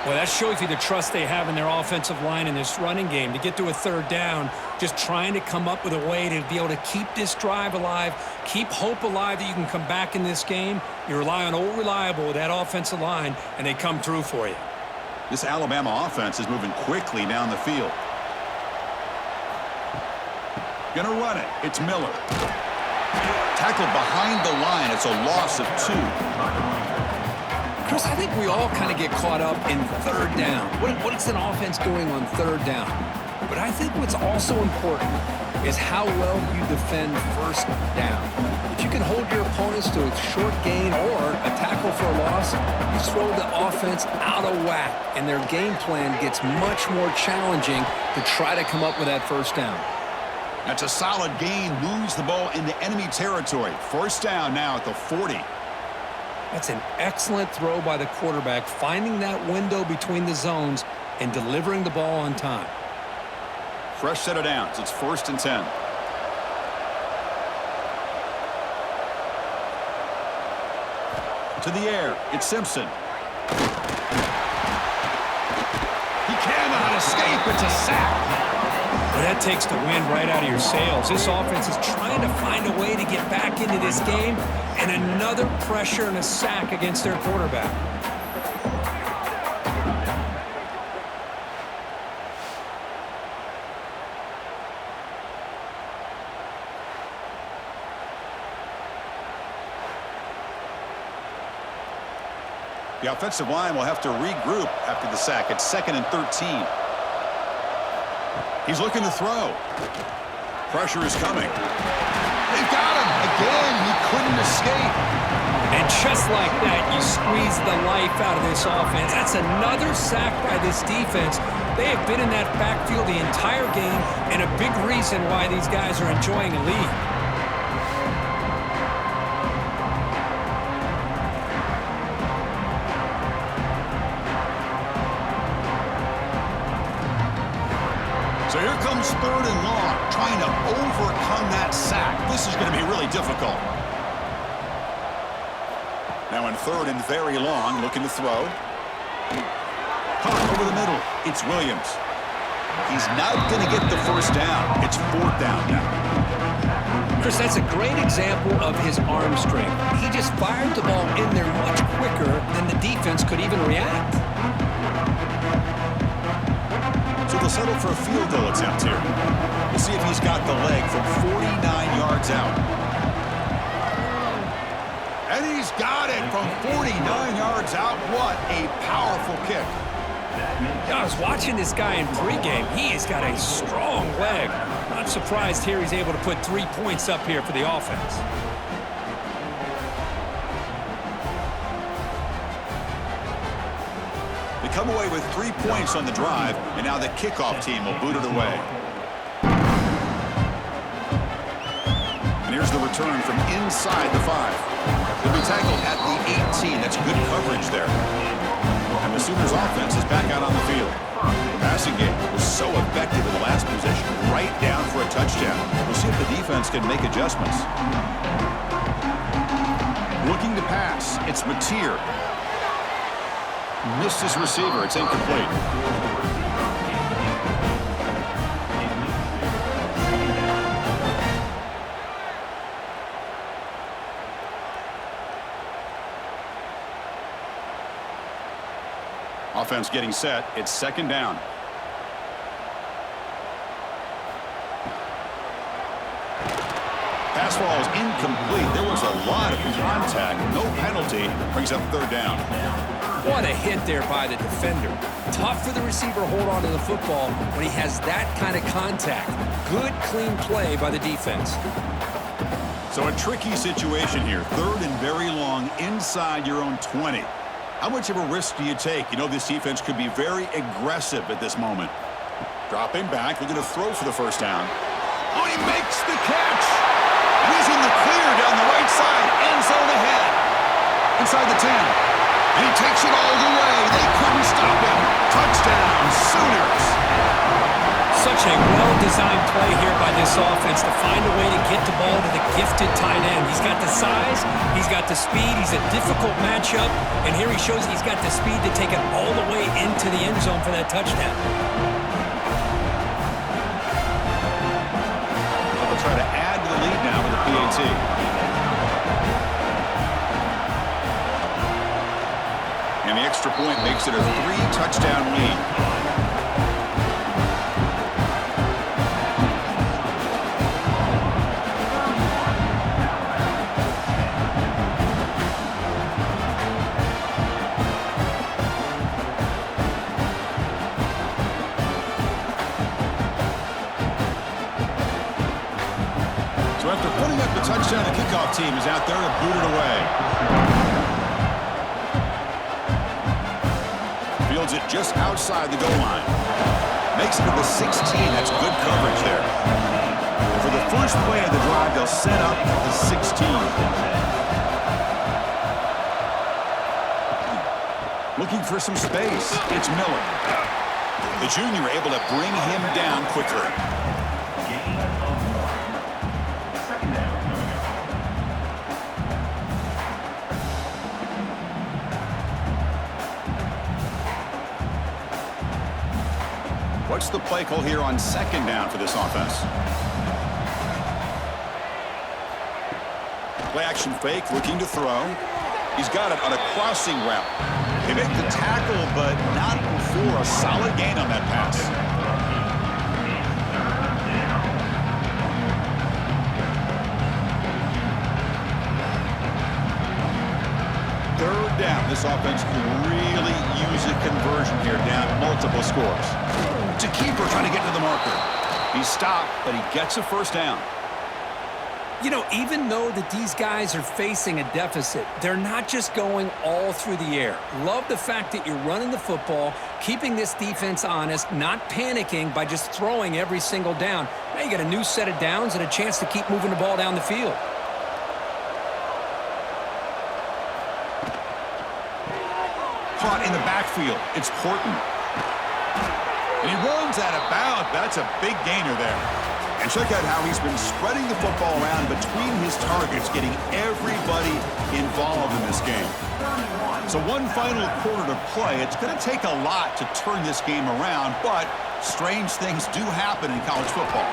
Well, that shows you the trust they have in their offensive line in this running game. To get to a third down, just trying to come up with a way to be able to keep this drive alive, keep hope alive that you can come back in this game. You rely on old reliable with that offensive line, and they come through for you. This Alabama offense is moving quickly down the field. Gonna run it. It's Miller. Tackled behind the line. It's a loss of 2. Chris, I think we all kind of get caught up in third down. What is an offense doing on third down? But I think what's also important is how well you defend first down. If you can hold your opponents to a short gain or a tackle for a loss, you throw the offense out of whack, and their game plan gets much more challenging to try to come up with that first down. That's a solid gain. Moves the ball into enemy territory. First down now at the 40. That's an excellent throw by the quarterback, finding that window between the zones and delivering the ball on time. Fresh set of downs. It's 1st and 10. To the air. It's Simpson. He cannot escape. It's a sack. Well, that takes the wind right out of your sails. This offense is trying to find a way to get back into this game, and another pressure and a sack against their quarterback. The offensive line will have to regroup after the sack. It's 2nd and 13. He's looking to throw. Pressure is coming. They've got him. Again, he couldn't escape. And just like that, you squeeze the life out of this offense. That's another sack by this defense. They have been in that backfield the entire game, and a big reason why these guys are enjoying a lead. So here comes 3rd and long, trying to overcome that sack. This is going to be really difficult. Now in 3rd and very long, looking to throw. Caught over the middle. It's Williams. He's not going to get the first down. It's 4th down now. Chris, that's a great example of his arm strength. He just fired the ball in there much quicker than the defense could even react. So they'll settle for a field goal attempt here. We'll see if he's got the leg from 49 yards out. And he's got it from 49 yards out. What a powerful kick. I was watching this guy in pregame. He has got a strong leg. Not surprised here he's able to put 3 points up here for the offense. They come away with 3 points on the drive, and now the kickoff team will boot it away. And here's the return from inside the 5. They'll be tackled at the 18. That's good coverage there. And the Sooners offense is back out on the field. The passing game was so effective in the last possession, right down for a touchdown. We'll see if the defense can make adjustments. Looking to pass, it's Mateer. Missed his receiver, it's incomplete. Offense getting set. It's second down. Pass ball is incomplete. There was a lot of contact. No penalty. Brings up third down. What a hit there by the defender. Tough for the receiver to hold on to the football when he has that kind of contact. Good, clean play by the defense. So a tricky situation here. Third and very long inside your own 20. How much of a risk do you take? You know this defense could be very aggressive at this moment. Dropping back, looking to throw for the first down. Oh, he makes the catch! He's in the clear down the right side, end zone ahead. Inside the 10. And he takes it all the way. They couldn't stop him. Touchdown, Sooners! Such a well-designed play here by this offense to find a way to get the ball to the gifted tight end. He's got the size, he's got the speed, he's a difficult matchup, and here he shows he's got the speed to take it all the way into the end zone for that touchdown. They'll try to add to the lead now with the PAT. And the extra point makes it a 3-touchdown lead. So after putting up the touchdown, the kickoff team is out there to boot it away. Fields it just outside the goal line. Makes it to the 16. That's good coverage there. For the first play of the drive, they'll set up the 16. Looking for some space. It's Miller. The junior able to bring him down quickly. What's the play call here on second down for this offense? Play action fake, looking to throw. He's got it on a crossing route. They make the tackle, but not before a solid gain on that pass. Third down. This offense can really use a conversion here, down multiple scores. To keeper trying to get to the marker. He's stopped, but he gets a first down. You know, even though that these guys are facing a deficit, they're not just going all through the air. Love the fact that you're running the football, keeping this defense honest, not panicking by just throwing every single down. Now you got a new set of downs and a chance to keep moving the ball down the field. Caught in the backfield. It's Horton. And he runs out of bounds. That's a big gainer there. And check out how he's been spreading the football around between his targets, getting everybody involved in this game. So one final quarter to play. It's going to take a lot to turn this game around, but strange things do happen in college football.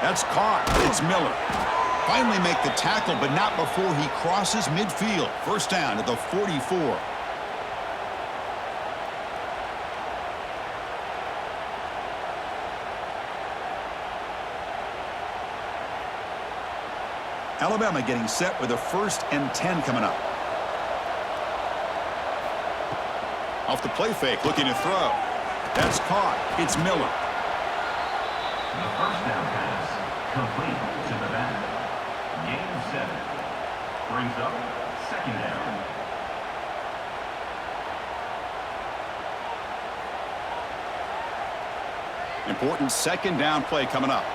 That's caught. It's Miller. Finally make the tackle, but not before he crosses midfield. First down at the 44. Alabama getting set with a 1st and 10 coming up. Off the play fake, looking to throw. That's caught. It's Miller. The first down pass, complete to the back. Gain of 7. Brings up 2nd down. Important 2nd down play coming up.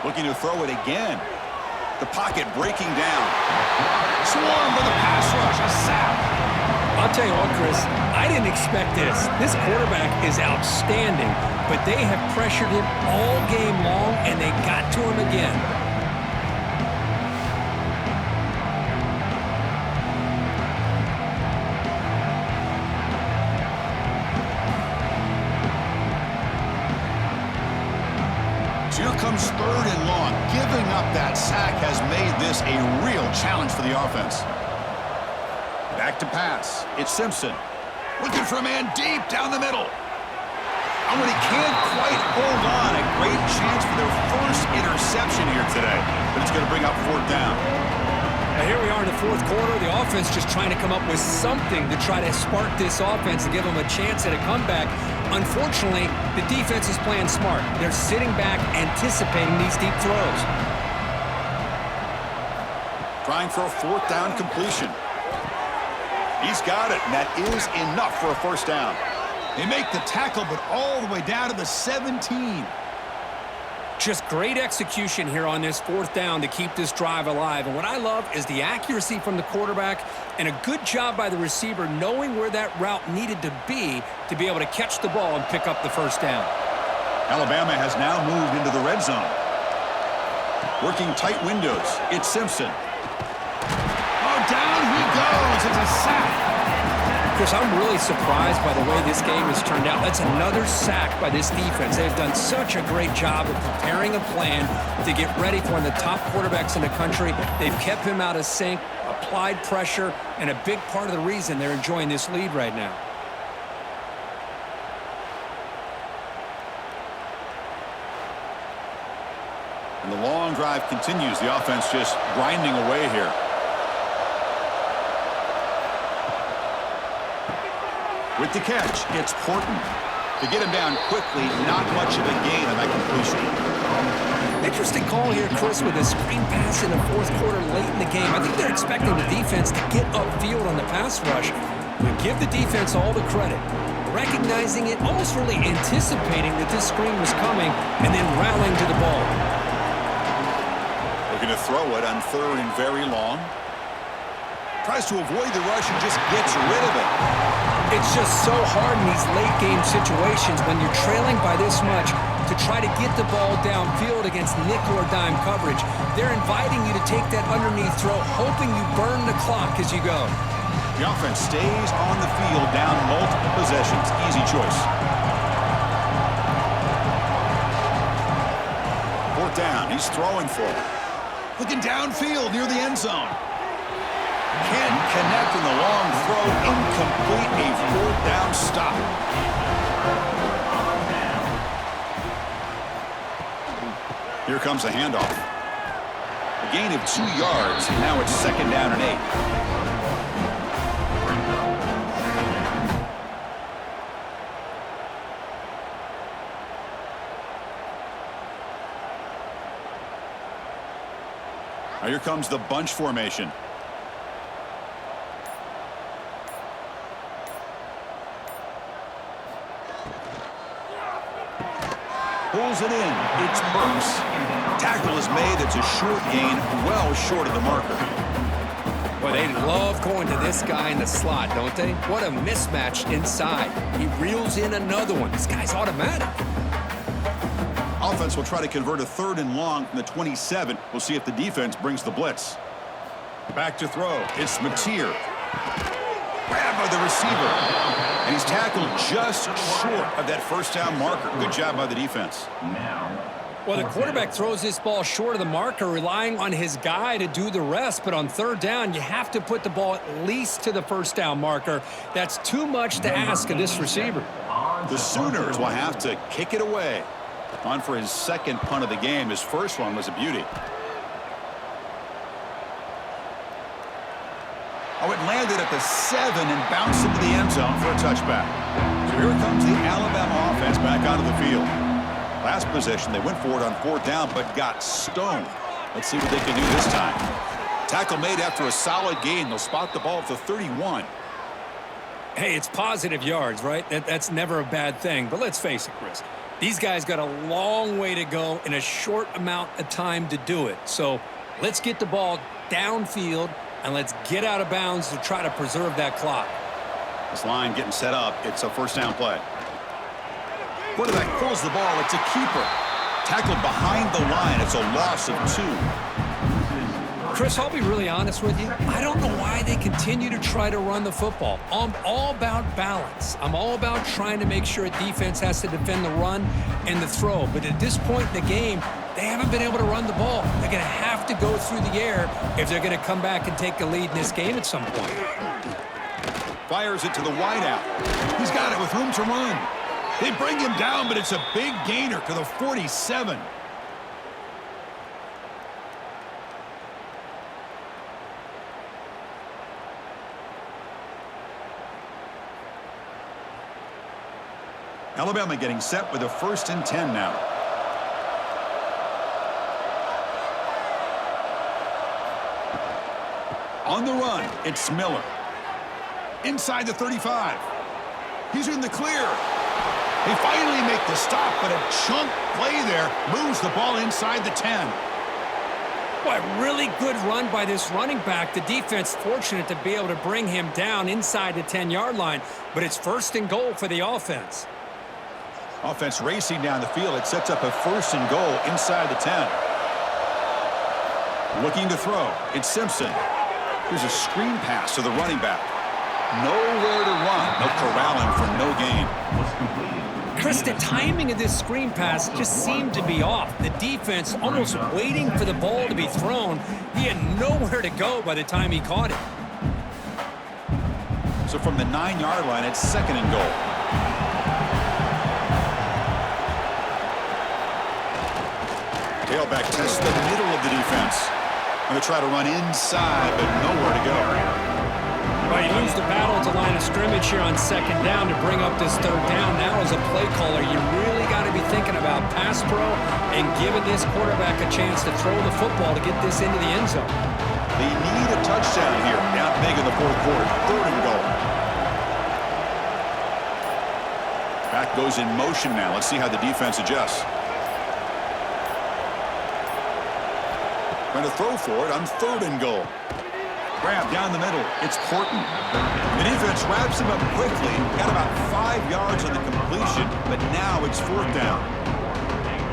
Looking to throw it again. The pocket breaking down. Swarm with a pass rush, a sack. I'll tell you what, Chris, I didn't expect this. This quarterback is outstanding, but they have pressured him all game long, and they got to him again. So here comes 3rd and long. Giving up that sack has made this a real challenge for the offense. Back to pass. It's Simpson. Looking for a man deep down the middle. And when he can't quite hold on, a great chance for their first interception here today. But it's going to bring up 4th down. Now here we are in the 4th quarter. The offense just trying to come up with something to try to spark this offense and give them a chance at a comeback. Unfortunately, the defense is playing smart. They're sitting back, anticipating these deep throws. Trying for a 4th down completion. He's got it, and that is enough for a 1st down. They make the tackle, but all the way down to the 17. Just great execution here on this 4th down to keep this drive alive. And what I love is the accuracy from the quarterback and a good job by the receiver knowing where that route needed to be able to catch the ball and pick up the 1st down. Alabama has now moved into the red zone. Working tight windows. It's Simpson. Oh, down he goes. It's a sack. Chris, I'm really surprised by the way this game has turned out. That's another sack by this defense. They've done such a great job of preparing a plan to get ready for one of the top quarterbacks in the country. They've kept him out of sync, applied pressure, and a big part of the reason they're enjoying this lead right now. And the long drive continues. The offense just grinding away here. With the catch, it's Porton. To get him down quickly, not much of a gain on that completion. Interesting call here, Chris, with a screen pass in the 4th quarter late in the game. I think they're expecting the defense to get upfield on the pass rush. But give the defense all the credit. Recognizing it, almost really anticipating that this screen was coming, and then rallying to the ball. Looking to throw it on 3rd and very long. Tries to avoid the rush and just gets rid of it. It's just so hard in these late-game situations when you're trailing by this much to try to get the ball downfield against nickel or dime coverage. They're inviting you to take that underneath throw, hoping you burn the clock as you go. The offense stays on the field down multiple possessions. Easy choice. 4th down. He's throwing for it. Looking downfield near the end zone. Can't connect in the long throw. Incomplete. A 4th down stop. Here comes a handoff. A gain of 2 yards. And now it's 2nd down and 8. Now here comes the bunch formation. Pulls it in. It's Burks. Tackle is made. It's a short gain, well short of the marker. Well, they love going to this guy in the slot, don't they? What a mismatch inside. He reels in another one. This guy's automatic. Offense will try to convert a 3rd and long from the 27. We'll see if the defense brings the blitz. Back to throw. It's Mateer. Grabbed by the receiver. And he's tackled just short of that 1st down marker. Good job by the defense. Now, Well, the quarterback throws this ball short of the marker, relying on his guy to do the rest. But on third down, you have to put the ball at least to the first down marker. That's too much to ask of this receiver. The Sooners will have to kick it away. On for his second punt of the game. His first one was a beauty. Oh, it landed at the 7 and bounced into the end zone for a touchback. So here comes the Alabama offense back onto the field. Last possession, they went for it on fourth down, but got stoned. Let's see what they can do this time. Tackle made after a solid gain. They'll spot the ball at the 31. Hey, it's positive yards, right? That's never a bad thing. But let's face it, Chris. These guys got a long way to go in a short amount of time to do it. So let's get the ball downfield, and let's get out of bounds to try to preserve that clock. This line getting set up. It's a first down play. Quarterback pulls the ball. It's a keeper. Tackled behind the line. It's a loss of 2. Chris, I'll be really honest with you. I don't know why they continue to try to run the football. I'm all about balance. I'm all about trying to make sure a defense has to defend the run and the throw. But at this point in the game, they haven't been able to run the ball. They're going to have to go through the air if they're going to come back and take the lead in this game at some point. Fires it to the wideout. He's got it with room to run. They bring him down, but it's a big gainer to the 47. Alabama getting set with a 1st and 10 now. On the run, it's Miller. Inside the 35. He's in the clear. They finally make the stop, but a chunk play there moves the ball inside the 10. Boy, really good run by this running back. The defense fortunate to be able to bring him down inside the 10-yard line, but it's 1st and goal for the offense. Offense racing down the field. It sets up a 1st and goal inside the 10. Looking to throw. It's Simpson. Here's a screen pass to the running back. Nowhere to run. They'll corral him for no gain. Chris, the timing of this screen pass just seemed to be off. The defense almost waiting for the ball to be thrown. He had nowhere to go by the time he caught it. So from the 9-yard line, it's 2nd and goal. Tailback tests the middle of the defense. Going to try to run inside, but nowhere to go. Well, you lose the battle at the line of scrimmage here on 2nd down to bring up this 3rd down. Now as a play caller, you really got to be thinking about pass pro and giving this quarterback a chance to throw the football to get this into the end zone. They need a touchdown here. Down big in the 4th quarter. 3rd and goal. Back goes in motion now. Let's see how the defense adjusts. Going to throw for it on 3rd and goal. Grab down the middle. It's Horton. The defense wraps him up quickly. Got about 5 yards on the completion, but now it's 4th down.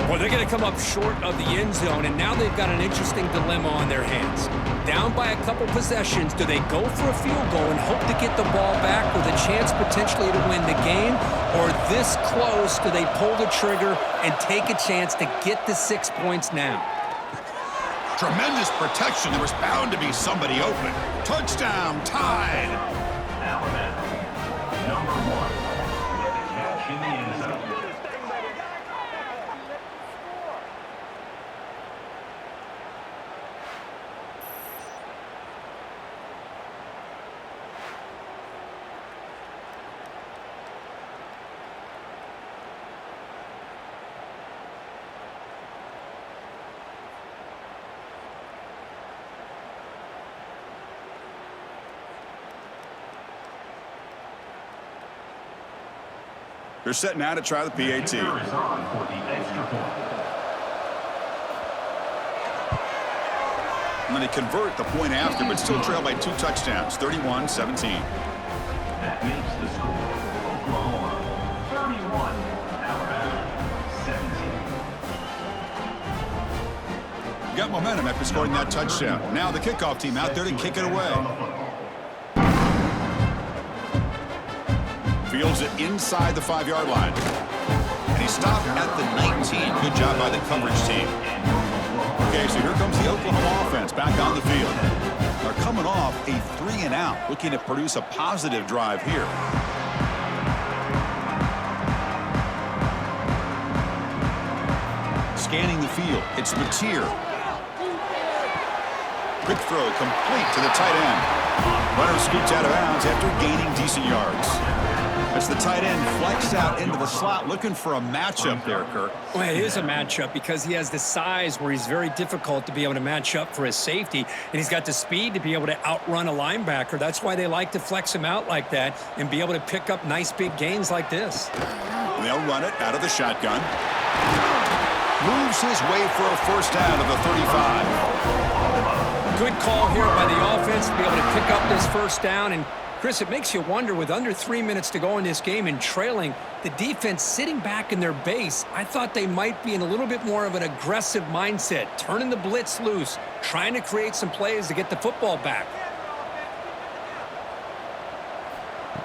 Well, they're going to come up short of the end zone, and now they've got an interesting dilemma on their hands. Down by a couple possessions, do they go for a field goal and hope to get the ball back with a chance potentially to win the game? Or this close, do they pull the trigger and take a chance to get the 6 points now? Tremendous protection. There was bound to be somebody open. Touchdown, tied. Alabama, number 1, with the catch in the end zone. They're setting out to try the PAT. Is on for the extra point. And then they convert the point after, but still trail by 2 touchdowns, 31-17. That makes the score Oklahoma 31, Alabama 17. Got momentum after scoring that touchdown. Now the kickoff team out there to kick it away. Fields it inside the 5-yard line. And he stopped at the 19. Good job by the coverage team. Okay, so here comes the Oklahoma offense back on the field. They're coming off a 3-and-out, looking to produce a positive drive here. Scanning the field, it's Mateer. Quick throw complete to the tight end. Runner scoots out of bounds after gaining decent yards. As the tight end flexed out into the slot, looking for a matchup there, Kirk. Well, it is a matchup because he has the size where he's very difficult to be able to match up for his safety, and he's got the speed to be able to outrun a linebacker. That's why they like to flex him out like that and be able to pick up nice big gains like this. They'll run it out of the shotgun. Moves his way for a first down of the 35. Good call here by the offense to be able to pick up this first down. And, Chris, it makes you wonder, with under 3 minutes to go in this game and trailing, the defense sitting back in their base, I thought they might be in a little bit more of an aggressive mindset, turning the blitz loose, trying to create some plays to get the football back.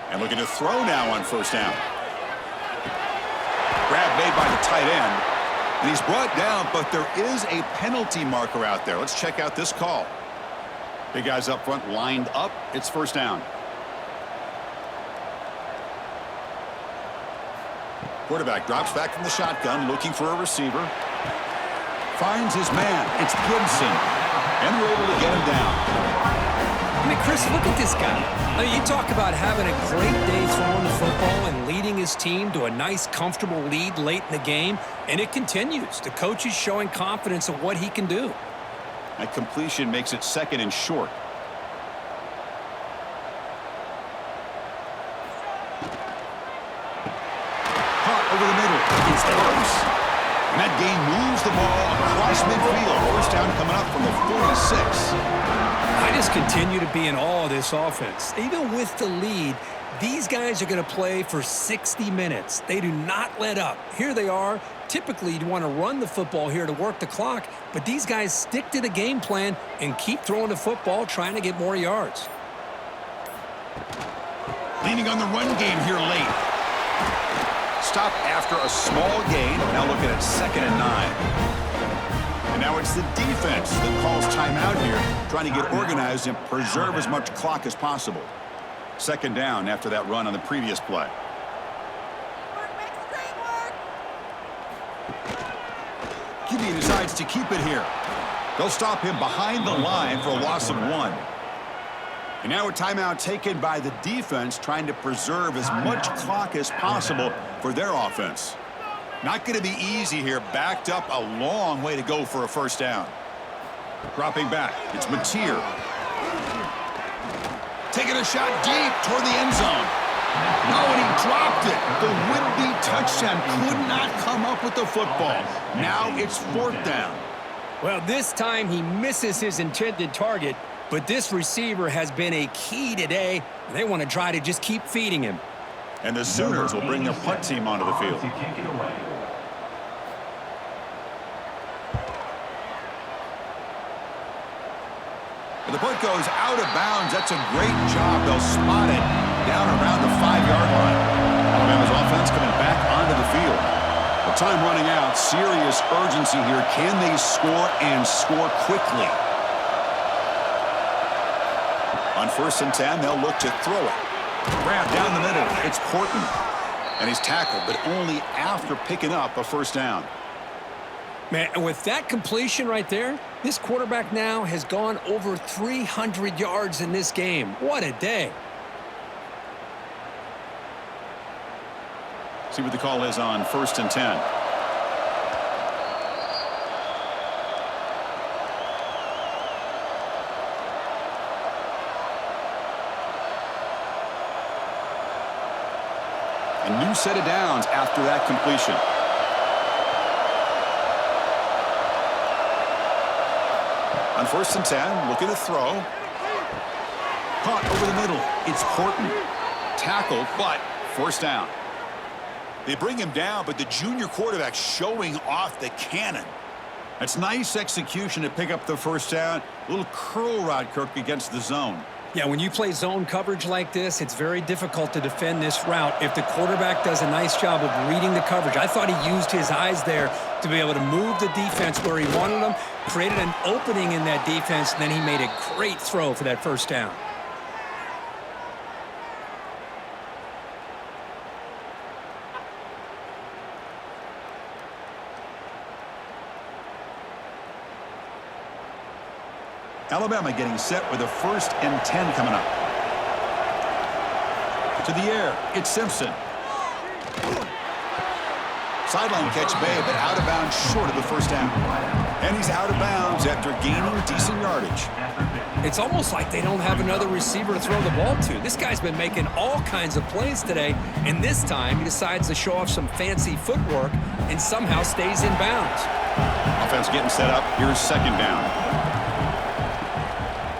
And looking to throw now on first down. Grab made by the tight end. And he's brought down, but there is a penalty marker out there. Let's check out this call. Big guys up front lined up. It's first down. Quarterback drops back from the shotgun, looking for a receiver. Finds his man. It's Gibson. And they're able to get him down. I mean, Chris, look at this guy. I mean, you talk about having a great day throwing the football and leading his team to a nice, comfortable lead late in the game, and it continues. The coach is showing confidence of what he can do. That completion makes it second and short. Caught over the middle. It's close. And that gain moves the ball across midfield. First down coming up from the 46. I just continue to be in awe of this offense. Even with the lead, these guys are going to play for 60 minutes. They do not let up. Here they are. Typically, you want to run the football here to work the clock, but these guys stick to the game plan and keep throwing the football, trying to get more yards. Leaning on the run game here late. Stop after a small gain. Now looking at 2nd and 9. And now it's the defense that calls timeout here, trying to get organized and preserve as much clock as possible. 2nd down after that run on the previous play. QB decides to keep it here. They'll stop him behind the line for a loss of 1. And now a timeout taken by the defense, trying to preserve as much clock as possible for their offense. Not going to be easy here. Backed up a long way to go for a first down. Dropping back. It's Mateer. Taking a shot deep toward the end zone. No, and he dropped it. The would-be touchdown could not come up with the football. Now it's 4th down. Well, this time he misses his intended target, but this receiver has been a key today. They want to try to just keep feeding him. And the Sooners will bring their punt team onto the field. The punt goes out of bounds. That's a great job. They'll spot it down around the 5-yard line. Alabama's offense coming back onto the field. The time running out. Serious urgency here. Can they score and score quickly? On 1st and 10, they'll look to throw it. Grab down the middle. It's Horton. And he's tackled, but only after picking up a first down. Man, and with that completion right there, this quarterback now has gone over 300 yards in this game. What a day. See what the call is on 1st and 10. A new set of downs after that completion. On 1st and 10, looking to throw. Caught over the middle. It's Horton. Tackled, but first down. They bring him down, but the junior quarterback showing off the cannon. That's nice execution to pick up the first down. A little curl rod, Kirk, against the zone. Yeah, when you play zone coverage like this, it's very difficult to defend this route if the quarterback does a nice job of reading the coverage. I thought he used his eyes there to be able to move the defense where he wanted them, created an opening in that defense, and then he made a great throw for that first down. Alabama getting set with a 1st and 10 coming up. To the air, it's Simpson. Sideline catch Bay, but out of bounds short of the first down. And he's out of bounds after gaining decent yardage. It's almost like they don't have another receiver to throw the ball to. This guy's been making all kinds of plays today, and this time he decides to show off some fancy footwork and somehow stays in bounds. Offense getting set up. Here's 2nd down.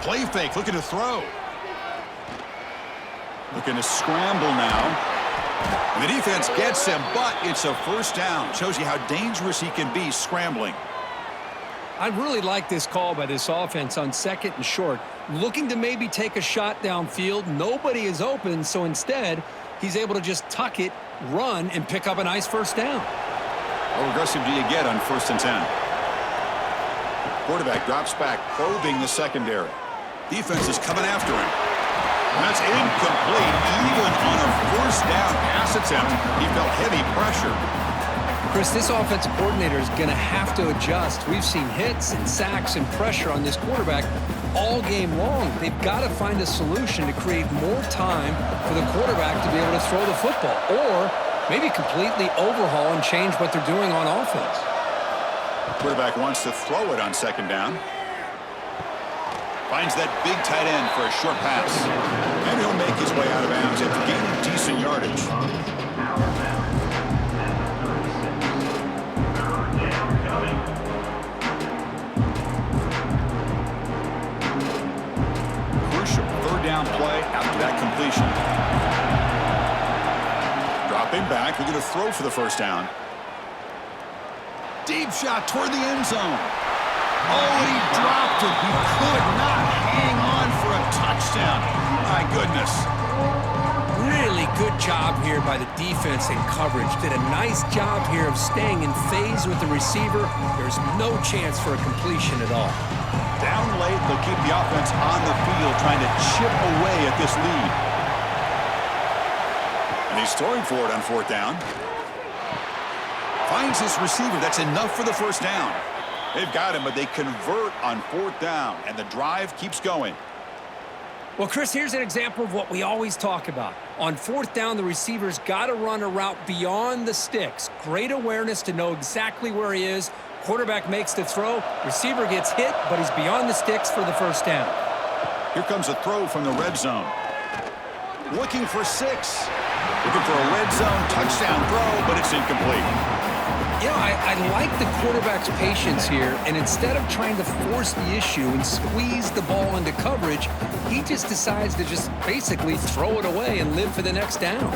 Play fake, looking to throw. Looking to scramble now. The defense gets him, but it's a first down. Shows you how dangerous he can be scrambling. I really like this call by this offense on 2nd and short. Looking to maybe take a shot downfield. Nobody is open, so instead, he's able to just tuck it, run, and pick up a nice first down. How aggressive do you get on 1st and 10? Quarterback drops back, probing the secondary. Defense is coming after him. That's incomplete. Even on a 1st down pass attempt, he felt heavy pressure. Chris, this offensive coordinator is going to have to adjust. We've seen hits and sacks and pressure on this quarterback all game long. They've got to find a solution to create more time for the quarterback to be able to throw the football, or maybe completely overhaul and change what they're doing on offense. Quarterback wants to throw it on 2nd down. Finds that big tight end for a short pass. And he'll make his way out of bounds after gaining decent yardage. Crucial 3rd down play after that completion. Dropping back, we're going to throw for the first down. Deep shot toward the end zone. Oh, he dropped it. He could not hang on for a touchdown. My goodness. Really good job here by the defense in coverage. Did a nice job here of staying in phase with the receiver. There's no chance for a completion at all. Down late, they'll keep the offense on the field trying to chip away at this lead. And he's throwing for it on 4th down. Finds his receiver. That's enough for the first down. They've got him, but they convert on 4th down, and the drive keeps going. Well, Chris, here's an example of what we always talk about. On 4th down, the receiver's got to run a route beyond the sticks. Great awareness to know exactly where he is. Quarterback makes the throw. Receiver gets hit, but he's beyond the sticks for the first down. Here comes a throw from the red zone. Looking for 6. Looking for a red zone touchdown throw, but it's incomplete. You know, I like the quarterback's patience here, and instead of trying to force the issue and squeeze the ball into coverage, he just decides to just basically throw it away and live for the next down.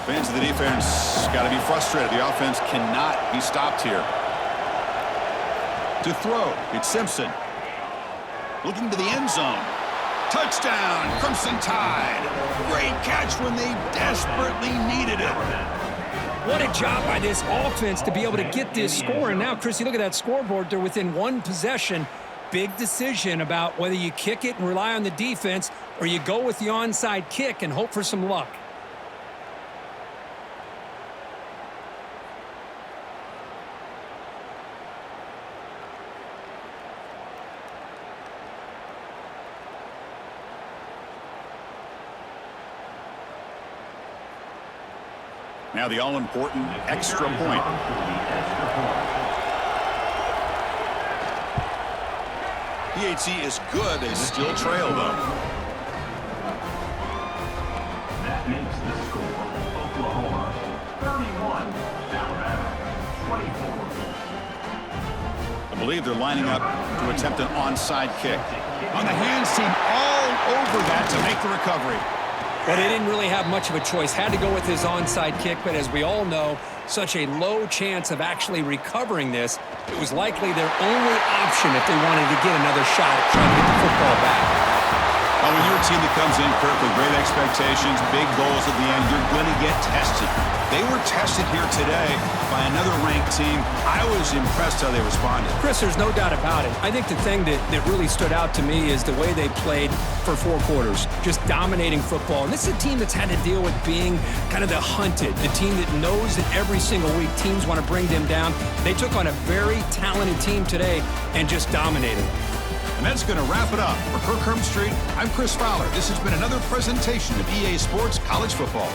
Fans of the defense got to be frustrated. The offense cannot be stopped here. To throw, it's Simpson. Looking to the end zone. Touchdown, Crimson Tide. Great catch when they desperately needed it. What a job by this offense to be able to get this score. And now, Chris, you look at that scoreboard. They're within 1 possession. Big decision about whether you kick it and rely on the defense or you go with the onside kick and hope for some luck. Now the all-important extra point. PHC is good. They still trail, though. That makes the score Oklahoma 31, Alabama 24. I believe they're lining up to attempt an onside kick. On the hands team all over that to make the recovery. Well, they didn't really have much of a choice. Had to go with his onside kick, but as we all know, such a low chance of actually recovering this. It was likely their only option if they wanted to get another shot at trying to get the football back. Well, when you're a team that comes in, Kirk, with great expectations, big goals at the end, you're going to get tested. They were tested here today by another ranked team. I was impressed how they responded. Chris, there's no doubt about it. I think the thing that really stood out to me is the way they played for 4 quarters, just dominating football. And this is a team that's had to deal with being kind of the hunted, the team that knows that every single week teams want to bring them down. They took on a very talented team today and just dominated. And that's going to wrap it up. For Kirk Street, I'm Chris Fowler. This has been another presentation of EA Sports College Football.